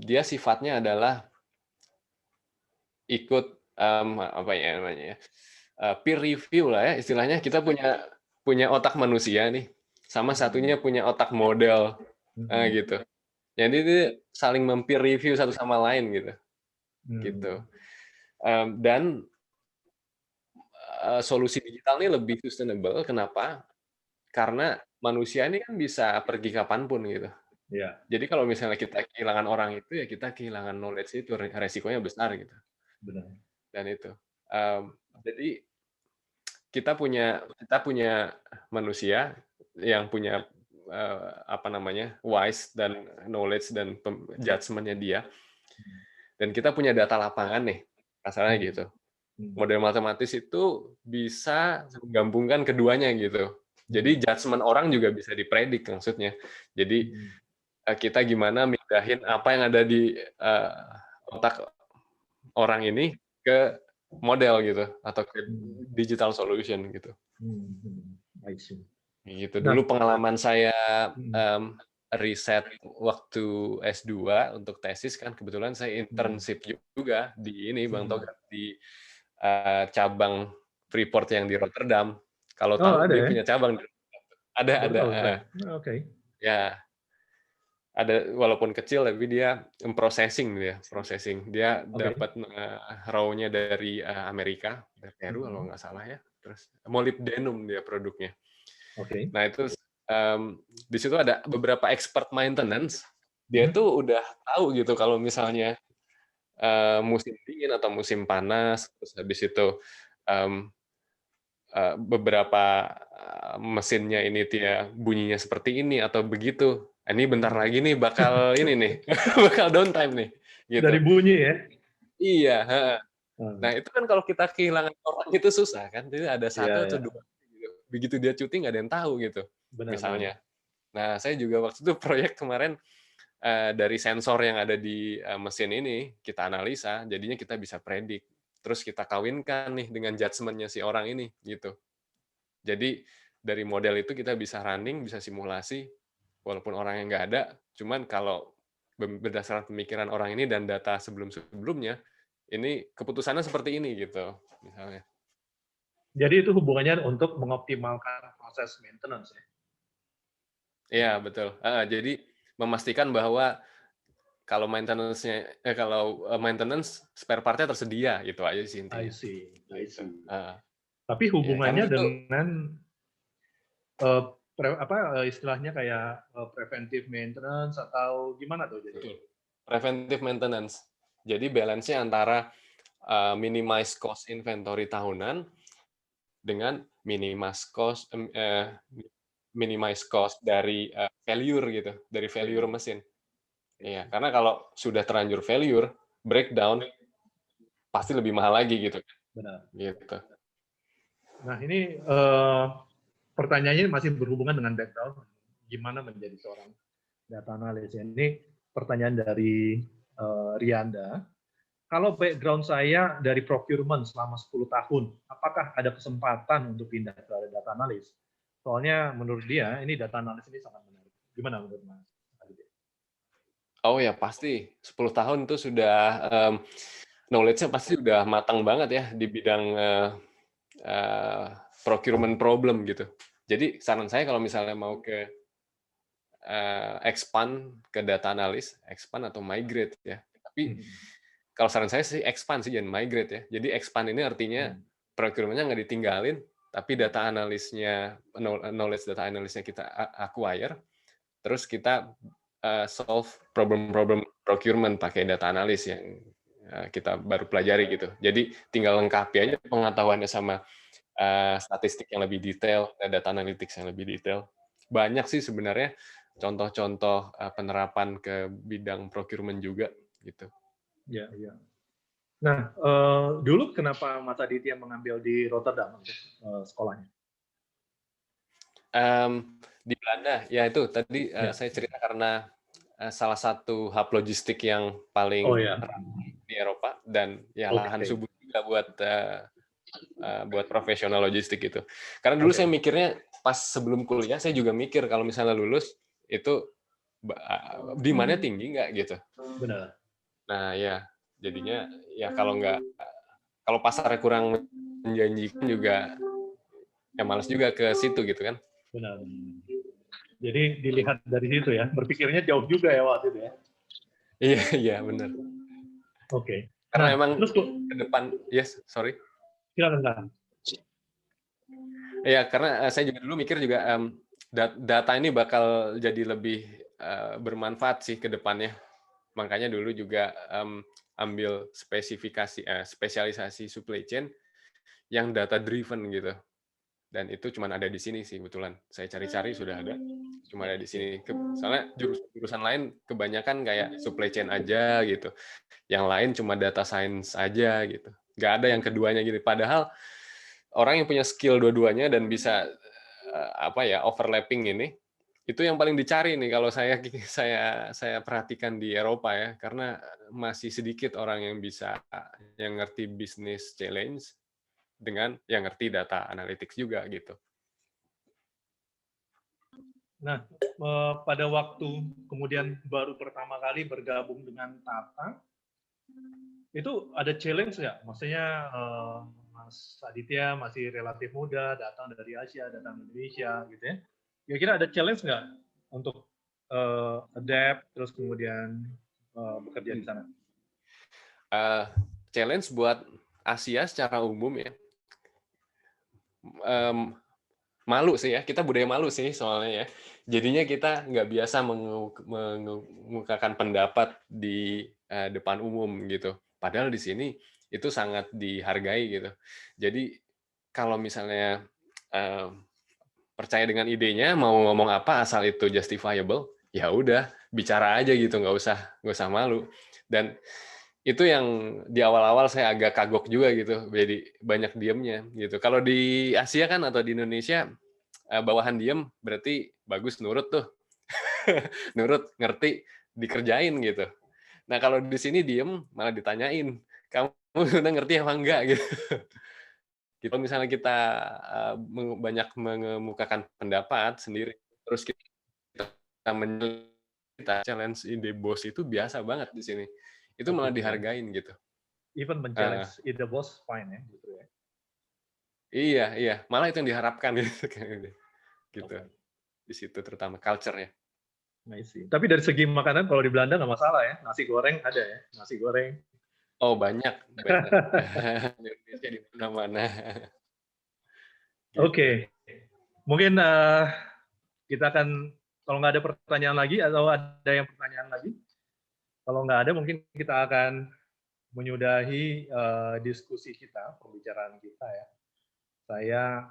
Dia sifatnya adalah ikut apa ya namanya, peer review lah ya istilahnya. Kita punya otak manusia nih, sama satunya punya otak model, gitu. Jadi itu saling mempeer review satu sama lain gitu. Gitu. Dan solusi digital ini lebih sustainable. Kenapa? Karena manusia ini kan bisa pergi kapanpun gitu. Ya. Jadi kalau misalnya kita kehilangan orang itu, ya kita kehilangan knowledge itu, resikonya besar gitu. Benar. Dan itu. Jadi kita punya manusia yang punya apa namanya, wise dan knowledge dan judgement-nya dia. Dan kita punya data lapangan nih, kasarnya gitu. Model matematis itu bisa menggabungkan keduanya gitu. Jadi judgement orang juga bisa dipredik maksudnya. Jadi kita gimana mindahin apa yang ada di otak orang ini ke model gitu atau ke digital solution gitu. Gitu. Dulu pengalaman saya riset waktu S2 untuk tesis kan, kebetulan saya internship juga di ini Bang Togar, di cabang Freeport yang di Rotterdam. Kalau tahu dia punya cabang di Rotterdam. Ada. Oke. Ya. Ada, walaupun kecil tapi dia processing. Dia dapat raw-nya dari Amerika, dari Peru kalau nggak salah ya. Terus molybdenum dia produknya. Nah itu di situ ada beberapa expert maintenance. Dia tuh udah tahu gitu kalau misalnya musim dingin atau musim panas, terus habis itu beberapa mesinnya ini dia bunyinya seperti ini atau begitu. Ini bentar lagi nih bakal ini nih, bakal downtime nih. Gitu. Dari bunyi ya? Iya. Nah itu kan kalau kita kehilangan orang itu susah kan. Jadi ada satu atau dua. Begitu dia cuti nggak ada yang tahu gitu. Misalnya. Nah saya juga waktu itu proyek kemarin dari sensor yang ada di mesin ini kita analisa, jadinya kita bisa predik. Terus kita kawinkan nih dengan judgement-nya si orang ini gitu. Jadi dari model itu kita bisa running, bisa simulasi, walaupun orangnya nggak ada. Cuman kalau berdasarkan pemikiran orang ini dan data sebelum-sebelumnya, ini keputusannya seperti ini gitu, misalnya. Jadi itu hubungannya untuk mengoptimalkan proses maintenance ya. Iya, betul. Jadi memastikan bahwa kalau maintenance spare part-nya tersedia, gitu aja sih I intinya. see. Gitu. Tapi Ya, kan hubungannya itu dengan istilahnya kayak preventive maintenance atau gimana tuh jadi? betul. Preventive maintenance. Jadi balance-nya antara minimize cost inventory tahunan dengan minimize cost dari failure gitu, dari failure mesin. Iya, karena kalau sudah terlanjur failure, breakdown pasti lebih mahal lagi gitu. Benar. Gitu. Nah ini pertanyaannya masih berhubungan dengan background, gimana menjadi seorang data analis. Ini pertanyaan dari Rianda. Kalau background saya dari procurement selama 10 tahun, apakah ada kesempatan untuk pindah ke data analis? Soalnya menurut dia, ini data analis ini sangat menarik. Gimana menurut Mas? Oh ya, pasti. 10 tahun itu sudah knowledge-nya pasti udah matang banget ya di bidang procurement problem gitu. Jadi saran saya kalau misalnya mau ke expand ke data analis, expand atau migrate ya. Tapi kalau saran saya sih expand sih, jangan migrate ya. Jadi expand ini artinya procurement-nya nggak ditinggalin, tapi data analisnya, knowledge data analisnya kita acquire, terus kita solve problem-problem procurement pakai data analis yang kita baru pelajari gitu. Jadi tinggal lengkapi aja pengetahuannya sama statistik yang lebih detail, data analytics yang lebih detail. Banyak sih sebenarnya contoh-contoh penerapan ke bidang procurement juga gitu. Ya, ya. Nah, dulu kenapa Mas Aditya mengambil di Rotterdam untuk sekolahnya? Di Belanda, ya itu tadi saya cerita karena salah satu hub logistik yang paling di Eropa dan ya lahan subur juga buat profesional logistik gitu. Karena dulu saya mikirnya pas sebelum kuliah saya juga mikir kalau misalnya lulus itu demand-nya tinggi nggak gitu. Benar. Nah ya jadinya ya kalau pasarnya kurang menjanjikan juga ya malas juga ke situ gitu kan. Benar. Jadi dilihat dari situ ya, berpikirnya jauh juga ya waktu itu ya. Iya benar. Oke. Karena Nah, emang terus ke depan, sorry. Silakan. Ya karena saya juga dulu mikir juga data ini bakal jadi lebih bermanfaat sih ke depannya. Makanya dulu juga ambil spesialisasi supply chain yang data driven gitu. Dan itu cuma ada di sini sih kebetulan. Saya cari-cari sudah ada, cuma ada di sini. Soalnya jurusan lain kebanyakan kayak supply chain aja gitu. Yang lain cuma data science aja gitu. Nggak ada yang keduanya gitu. Padahal orang yang punya skill dua-duanya dan bisa overlapping ini, itu yang paling dicari nih kalau saya perhatikan di Eropa ya, karena masih sedikit orang yang ngerti business challenge dengan yang ngerti data analytics juga gitu. Nah, pada waktu kemudian baru pertama kali bergabung dengan Tata, itu ada challenge nggak? Maksudnya Mas Aditya masih relatif muda, datang dari Asia, datang dari Indonesia, gitu ya. Kira-kira ada challenge nggak untuk adapt, terus kemudian bekerja di sana? Challenge buat Asia secara umum ya. Malu sih ya, kita budaya malu sih soalnya ya. Jadinya kita nggak biasa mengemukakan pendapat di depan umum gitu. Padahal di sini itu sangat dihargai gitu. Jadi kalau misalnya percaya dengan idenya, mau ngomong apa asal itu justifiable, ya udah bicara aja gitu, nggak usah malu. Dan itu yang di awal-awal saya agak kagok juga gitu, jadi banyak diemnya gitu. Kalau di Asia kan atau di Indonesia bawahan diem berarti bagus, nurut tuh, nurut, ngerti, dikerjain gitu. Nah kalau di sini diem malah ditanyain, kamu udah ngerti apa enggak gitu. Kalau misalnya kita banyak mengemukakan pendapat sendiri, terus kita challenge ide bos itu biasa banget di sini. Itu malah dihargain gitu. Even men-challenge ide bos, fine ya, gitu ya. Iya, malah itu yang diharapkan gitu. gitu. Di situ terutama culture ya. I see. Tapi dari segi makanan kalau di Belanda nggak masalah ya, nasi goreng ada ya, nasi goreng. Oh banyak. Di Indonesia di mana-mana. Gitu. Oke, mungkin kita akan, kalau nggak ada pertanyaan lagi atau ada yang pertanyaan lagi, kalau nggak ada mungkin kita akan menyudahi diskusi kita, pembicaraan kita ya. Saya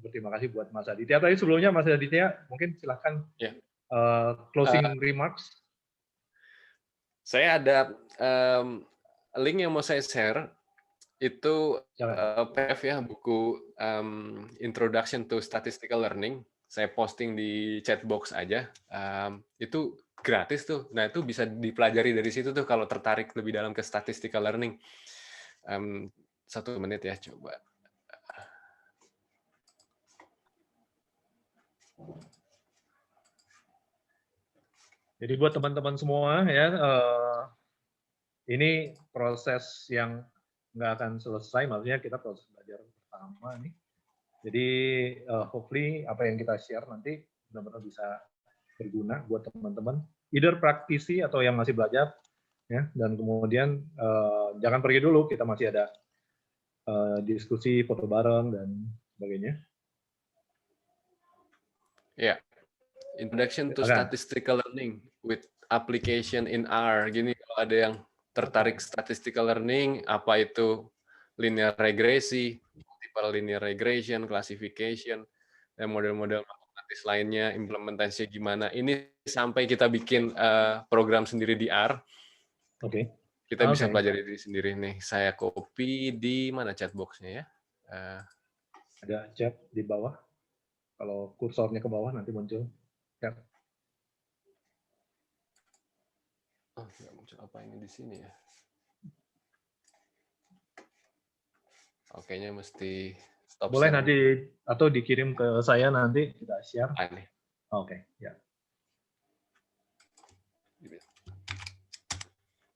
berterima kasih buat Mas Aditya. Tapi sebelumnya Mas Aditya, mungkin silahkan Ya. Closing remarks. Saya ada link yang mau saya share, itu PDF ya, buku Introduction to Statistical Learning. Saya posting di chatbox aja. Itu gratis tuh. Nah, itu bisa dipelajari dari situ tuh kalau tertarik lebih dalam ke statistical learning. 1 menit ya, coba. Jadi buat teman-teman semua ya, ini proses yang nggak akan selesai, maksudnya kita proses belajar pertama nih. Jadi hopefully apa yang kita share nanti benar-benar bisa berguna buat teman-teman, either praktisi atau yang masih belajar, ya. Dan kemudian jangan pergi dulu, kita masih ada diskusi, foto bareng dan sebagainya. Ya, Introduction to Statistical Learning with Application in R. Gini, kalau ada yang tertarik statistical learning, apa itu linear regresi, multiple linear regression, classification, dan model-model matematis lainnya, implementasinya gimana. Ini sampai kita bikin program sendiri di R. Oke. Kita bisa pelajari diri sendiri nih. Saya copy di mana chatbox-nya ya? Ada chat di bawah. Kalau kursornya ke bawah nanti muncul. Ya. Oh, nggak muncul apa ini di sini ya? Oke, mesti stop. Boleh share. Nanti atau dikirim ke saya nanti kita share. Oke, ya.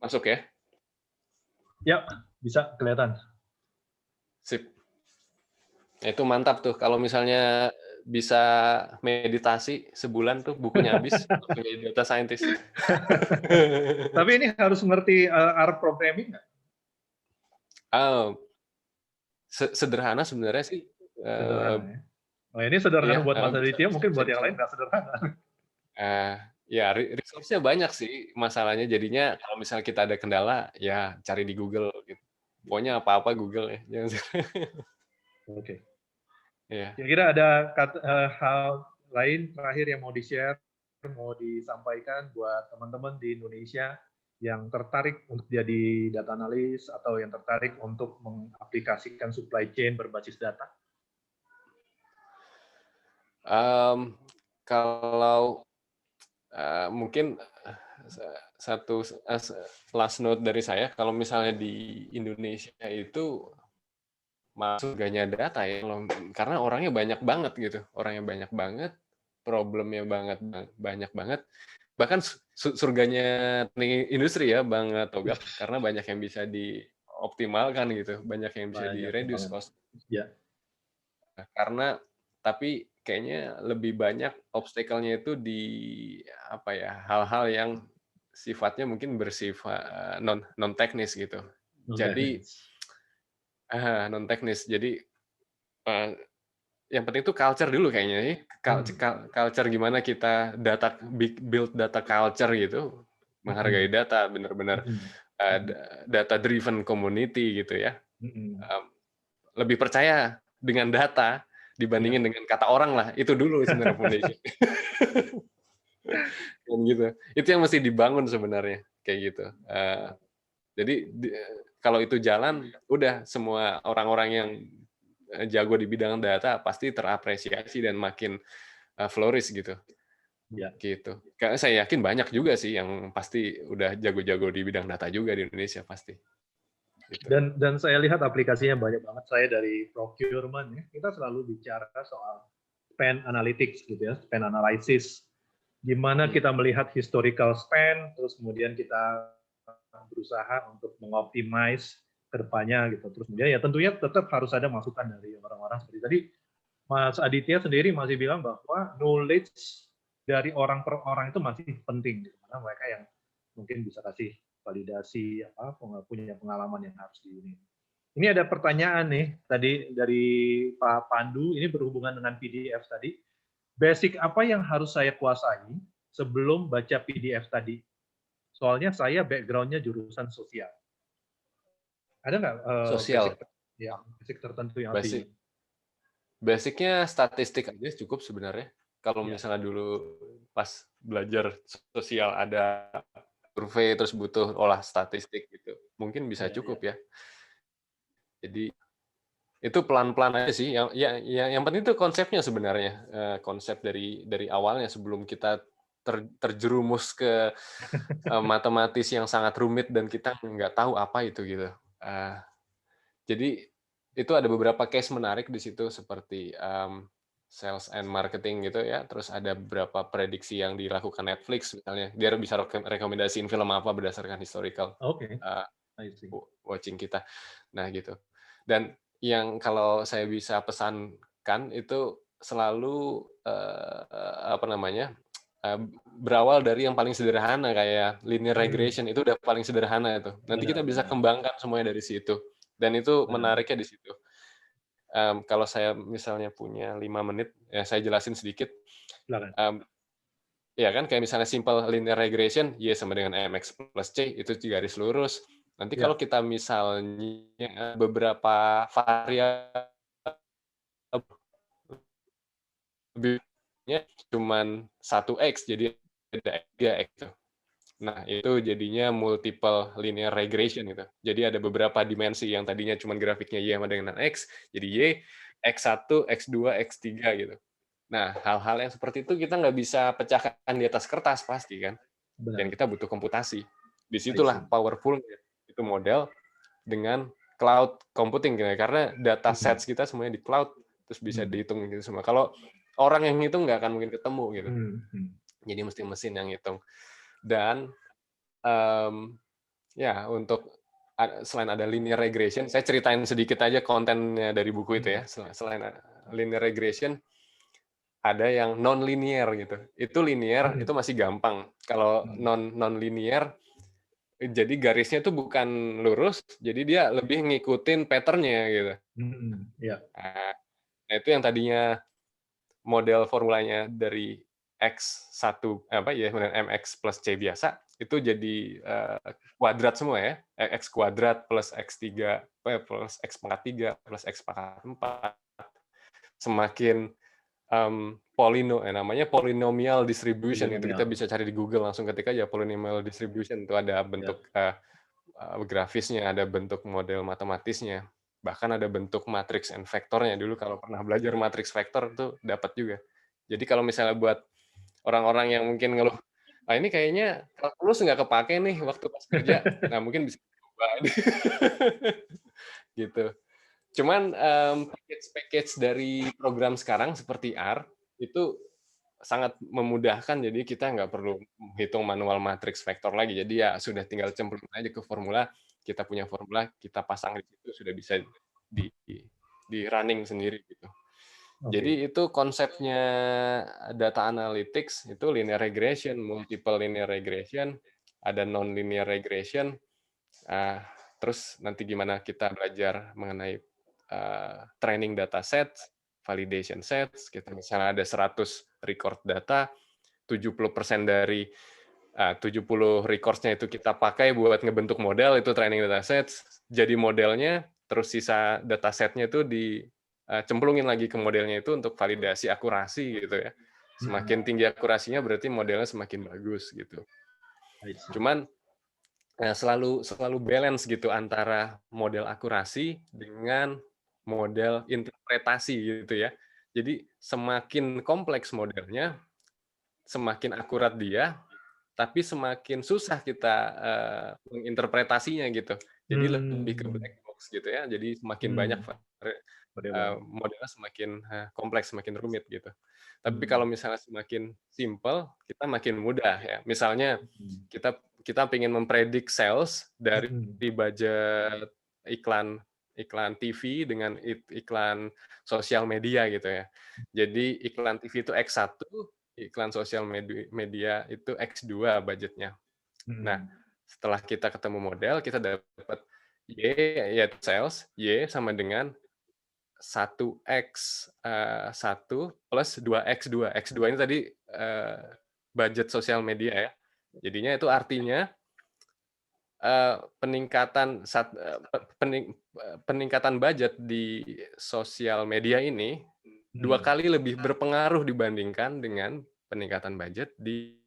Masuk ya? Ya, bisa kelihatan. Sip. Itu mantap tuh. Kalau misalnya bisa meditasi sebulan tuh bukunya habis. Jadi data scientist. Tapi ini harus mengerti R programming nggak? Sederhana sebenarnya sih. Sederhana, ya? Oh, ini sederhana buat Mas Aditya, mungkin buat yang lain nggak sederhana. Ya, resource-nya banyak sih. Masalahnya jadinya kalau misalnya kita ada kendala, ya cari di Google. Gitu. Pokoknya apa-apa Google ya. Oke. Ya. Kira-kira ada hal lain terakhir yang mau di-share, mau disampaikan buat teman-teman di Indonesia yang tertarik untuk jadi data analis atau yang tertarik untuk mengaplikasikan supply chain berbasis data? Kalau mungkin satu last note dari saya, kalau misalnya di Indonesia itu surganya data ya, karena orangnya banyak banget gitu, problemnya banyak banget, bahkan surganya industri ya Bang Togap, karena banyak yang bisa dioptimalkan gitu, banyak yang bisa di-reduce cost. Ya. Karena tapi kayaknya lebih banyak obstacle-nya itu di apa ya, hal-hal yang sifatnya mungkin bersifat non teknis gitu. Jadi non teknis. Jadi yang penting itu culture dulu kayaknya sih. Culture gimana kita build data culture gitu, menghargai data, benar-benar data driven community gitu ya. Lebih percaya dengan data dibandingin dengan kata orang lah, itu dulu sebenarnya foundation. Dan gitu, itu yang mesti dibangun sebenarnya kayak gitu. Jadi kalau itu jalan, udah semua orang-orang yang jago di bidang data pasti terapresiasi dan makin flourish gitu. Ya. Gitu. Karena saya yakin banyak juga sih yang pasti udah jago-jago di bidang data juga di Indonesia pasti. Gitu. Dan saya lihat aplikasinya banyak banget. Saya dari procurement ya, kita selalu bicara soal spend analytics gitu ya, spend analysis. Gimana kita melihat historical spend, terus kemudian kita berusaha untuk mengoptimize ke depannya gitu. Terus kemudian ya tentunya tetap harus ada masukan dari orang-orang seperti tadi Mas Aditya sendiri masih bilang bahwa knowledge dari orang per orang itu masih penting, karena mereka yang mungkin bisa kasih validasi apa punya pengalaman yang harus di ini. Ini ada pertanyaan nih tadi dari Pak Pandu, ini berhubungan dengan PDF tadi. Basic apa yang harus saya kuasai sebelum baca PDF tadi? Soalnya saya background-nya jurusan sosial. Ada nggak Sosial. basic tertentu yang harus Basic. Basicnya statistik aja cukup sebenarnya. Kalau misalnya dulu pas belajar sosial ada survei terus butuh olah statistik gitu, mungkin bisa cukup ya. Jadi itu pelan-pelan aja sih. Yang penting itu konsepnya sebenarnya, konsep dari awalnya sebelum kita terjerumus ke matematis yang sangat rumit dan kita nggak tahu apa itu gitu. Jadi itu ada beberapa case menarik di situ seperti sales and marketing gitu ya. Terus ada beberapa prediksi yang dilakukan Netflix misalnya. Dia bisa rekomendasiin film apa berdasarkan historical watching kita. Nah gitu. Dan yang kalau saya bisa pesankan itu selalu berawal dari yang paling sederhana kayak linear regression. Itu udah paling sederhana itu. Nanti kita bisa kembangkan semuanya dari situ. Dan itu menariknya di situ. Kalau saya misalnya punya 5 menit, ya saya jelasin sedikit. Ya kan, kayak misalnya simple linear regression, Y sama dengan MX plus C, itu garis lurus. Nanti kalau kita misalnya beberapa variabelnya cuman 1X, jadi ada 3X. Nah, itu jadinya multiple linear regression gitu. Jadi ada beberapa dimensi yang tadinya cuma grafiknya Y sama dengan X, jadi Y, X1, X2, X3 gitu. Nah, hal-hal yang seperti itu kita nggak bisa pecahkan di atas kertas pasti kan. Dan kita butuh komputasi. Disitulah powerful-nya. Itu model dengan cloud computing gitu. Karena data sets kita semuanya di cloud, terus bisa dihitung gitu semua. Kalau orang yang ngitung nggak akan mungkin ketemu gitu. Jadi mesti mesin yang ngitung. Dan ya untuk selain ada linear regression, saya ceritain sedikit aja kontennya dari buku itu ya. Selain linear regression, ada yang non linear gitu. Itu linear itu masih gampang. Kalau non linear, jadi garisnya itu bukan lurus, jadi dia lebih ngikutin pattern-nya gitu. Nah, itu yang tadinya model formulanya dari X1 MX plus C biasa itu jadi kuadrat semua ya. X kuadrat plus X3 plus X pangkat 3 plus X pangkat 4. Semakin namanya polynomial distribution itu kita bisa cari di Google, langsung ketik aja polynomial distribution, itu ada bentuk grafisnya, ada bentuk model matematisnya, bahkan ada bentuk matrix and vektornya. Dulu kalau pernah belajar matrix vektor tuh dapat juga. Jadi kalau misalnya buat orang-orang yang mungkin ngeluh, ini kayaknya kalkulus nggak kepake nih waktu pas kerja, nah mungkin bisa coba gitu. Cuman package dari program sekarang seperti R itu sangat memudahkan, jadi kita nggak perlu hitung manual matrix vektor lagi. Jadi ya sudah tinggal cemplung aja ke formula, kita punya formula, kita pasang di situ, sudah bisa di running sendiri gitu. Jadi itu konsepnya data analytics, itu linear regression, multiple linear regression, ada non-linear regression, terus nanti gimana kita belajar mengenai training data sets, validation sets, kita misalnya ada 100 record data, 70% dari 70 records-nya itu kita pakai buat ngebentuk model, itu training data sets, jadi modelnya, terus sisa data set-nya itu dicemplungin lagi ke modelnya itu untuk validasi akurasi gitu ya. Semakin tinggi akurasinya berarti modelnya semakin bagus gitu. Cuman selalu balance gitu antara model akurasi dengan model interpretasi gitu ya. Jadi semakin kompleks modelnya, semakin akurat dia, tapi semakin susah kita menginterpretasinya gitu. Jadi lebih ke black box gitu ya. Jadi semakin banyak modelnya semakin kompleks, semakin rumit gitu. Tapi kalau misalnya semakin simple, kita makin mudah ya. Misalnya kita ingin mempredik sales dari budget iklan iklan TV dengan iklan sosial media gitu ya. Jadi iklan TV itu X1, iklan sosial media itu X2 budgetnya. Nah, setelah kita ketemu model, kita dapat Y, yaitu sales, Y sama dengan 1x1 plus 2x2. X2 ini tadi budget sosial media ya. Jadinya itu artinya peningkatan budget di sosial media ini 2 kali lebih berpengaruh dibandingkan dengan peningkatan budget di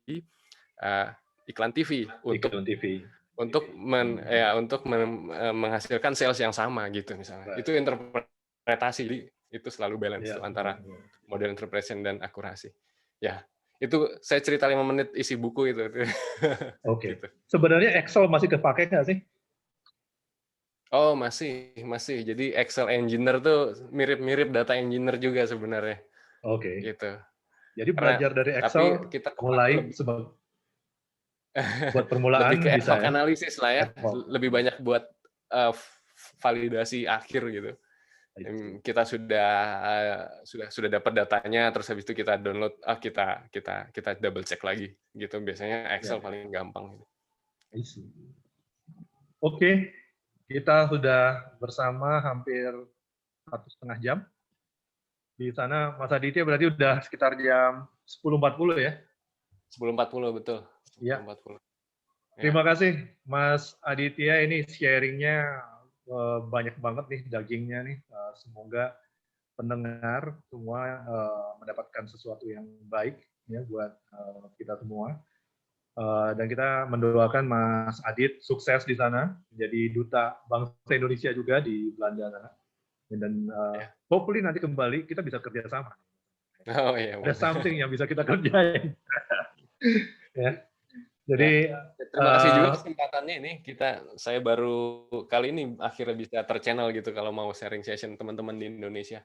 iklan TV untuk menghasilkan sales yang sama gitu misalnya. Itu interpretasi, itu selalu balance antara model interpretation dan akurasi. Ya, itu saya cerita 5 menit isi buku itu. Oke. Gitu. Sebenarnya Excel masih kepake nggak sih? Oh, masih. Jadi Excel engineer tuh mirip-mirip data engineer juga sebenarnya. Oke. Gitu. Jadi belajar dari Excel kita mulai buat permulaan lebih ke bisa ad hoc analisis lah ya. Lebih banyak buat validasi akhir gitu. Kita sudah dapat datanya, terus habis itu kita download, kita double check lagi gitu. Biasanya Excel paling gampang. Oke, kita sudah bersama hampir 1,5 jam. Di sana Mas Aditya berarti udah sekitar jam 10.40 ya? 10.40 betul. 10.40. Ya. Terima kasih Mas Aditya, ini sharingnya banyak banget nih dagingnya nih. Semoga pendengar semua mendapatkan sesuatu yang baik ya buat kita semua. Dan kita mendoakan Mas Adit sukses di sana, menjadi duta bangsa Indonesia juga di Belanda sana. Dan hopefully nanti kembali kita bisa kerja sama. Oh iya. Ada something yang bisa kita kerjain. Ya. Jadi terima kasih juga kesempatannya ini. Saya baru kali ini akhirnya bisa terchannel gitu kalau mau sharing session teman-teman di Indonesia.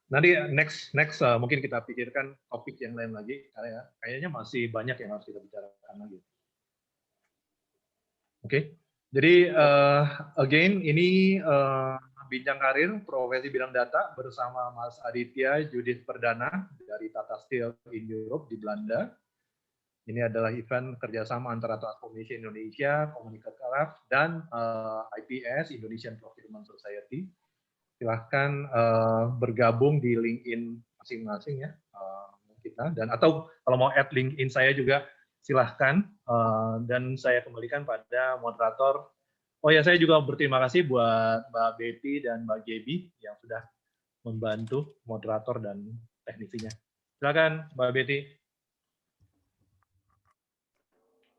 Nanti next mungkin kita pikirkan topik yang lain lagi, karena kayaknya masih banyak yang harus kita bicarakan lagi. Oke. Jadi again ini Bincang Karir Profesi Bidang Data bersama Mas Aditya Judith Perdana dari Tata Steel in Europe di Belanda. Ini adalah event kerjasama antara Transformation Indonesia, Komunikatif dan IPS Indonesian Procurement Society. Silahkan bergabung di LinkedIn masing-masing ya kita, dan atau kalau mau add LinkedIn saya juga silahkan, dan saya kembalikan pada moderator. Oh ya, saya juga berterima kasih buat Mbak Betty dan Mbak Gaby yang sudah membantu moderator dan teknisinya. Silakan Mbak Betty.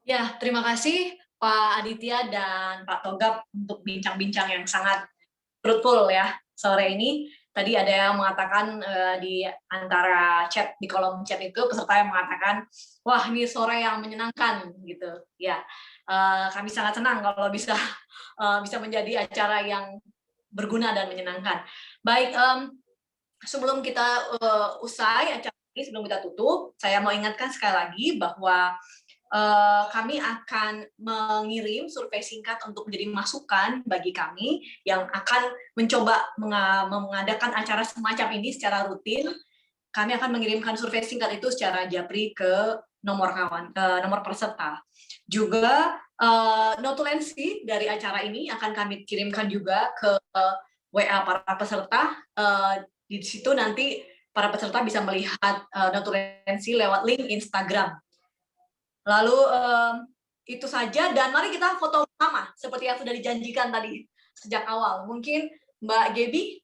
Ya, terima kasih Pak Aditya dan Pak Togap untuk bincang-bincang yang sangat fruitful ya sore ini. Tadi ada yang mengatakan di antara chat, di kolom chat itu peserta yang mengatakan, wah ini sore yang menyenangkan gitu. Ya, kami sangat senang kalau bisa menjadi acara yang berguna dan menyenangkan. Baik, sebelum kita usai acara ini, sebelum kita tutup, saya mau ingatkan sekali lagi bahwa kami akan mengirim survei singkat untuk menjadi masukan bagi kami yang akan mencoba mengadakan acara semacam ini secara rutin. Kami akan mengirimkan survei singkat itu secara japri ke nomor peserta. Juga notulensi dari acara ini akan kami kirimkan juga ke WA para peserta. Di situ nanti para peserta bisa melihat notulensi lewat link Instagram. Lalu itu saja, dan mari kita foto bersama seperti yang sudah dijanjikan tadi sejak awal. Mungkin Mbak Gaby,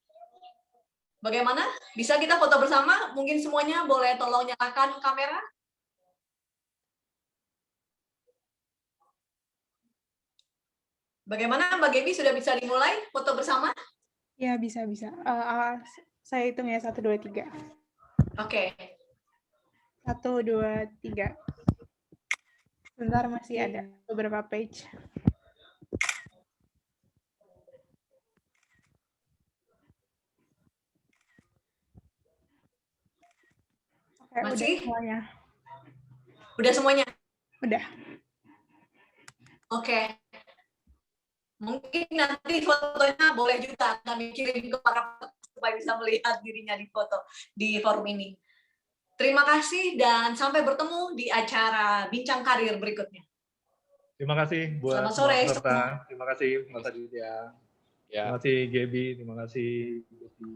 bagaimana? Bisa kita foto bersama? Mungkin semuanya boleh tolong nyalakan kamera. Bagaimana Mbak Gaby, sudah bisa dimulai foto bersama? Ya, bisa. Saya hitung ya, 1, 2, 3. Oke. 1, 2, 3. Sebentar, masih ada beberapa page. Oke, masih? Udah semuanya. Udah semuanya? Udah. Oke. Mungkin nanti fotonya boleh juga kami kirim ke para supaya bisa melihat dirinya di foto di forum ini. Terima kasih dan sampai bertemu di acara Bincang Karir berikutnya. Terima kasih buat Selamat sore semua peserta. semua. Terima kasih Mas Aditya. Ya. Terima kasih Gaby. Terima kasih Gaby.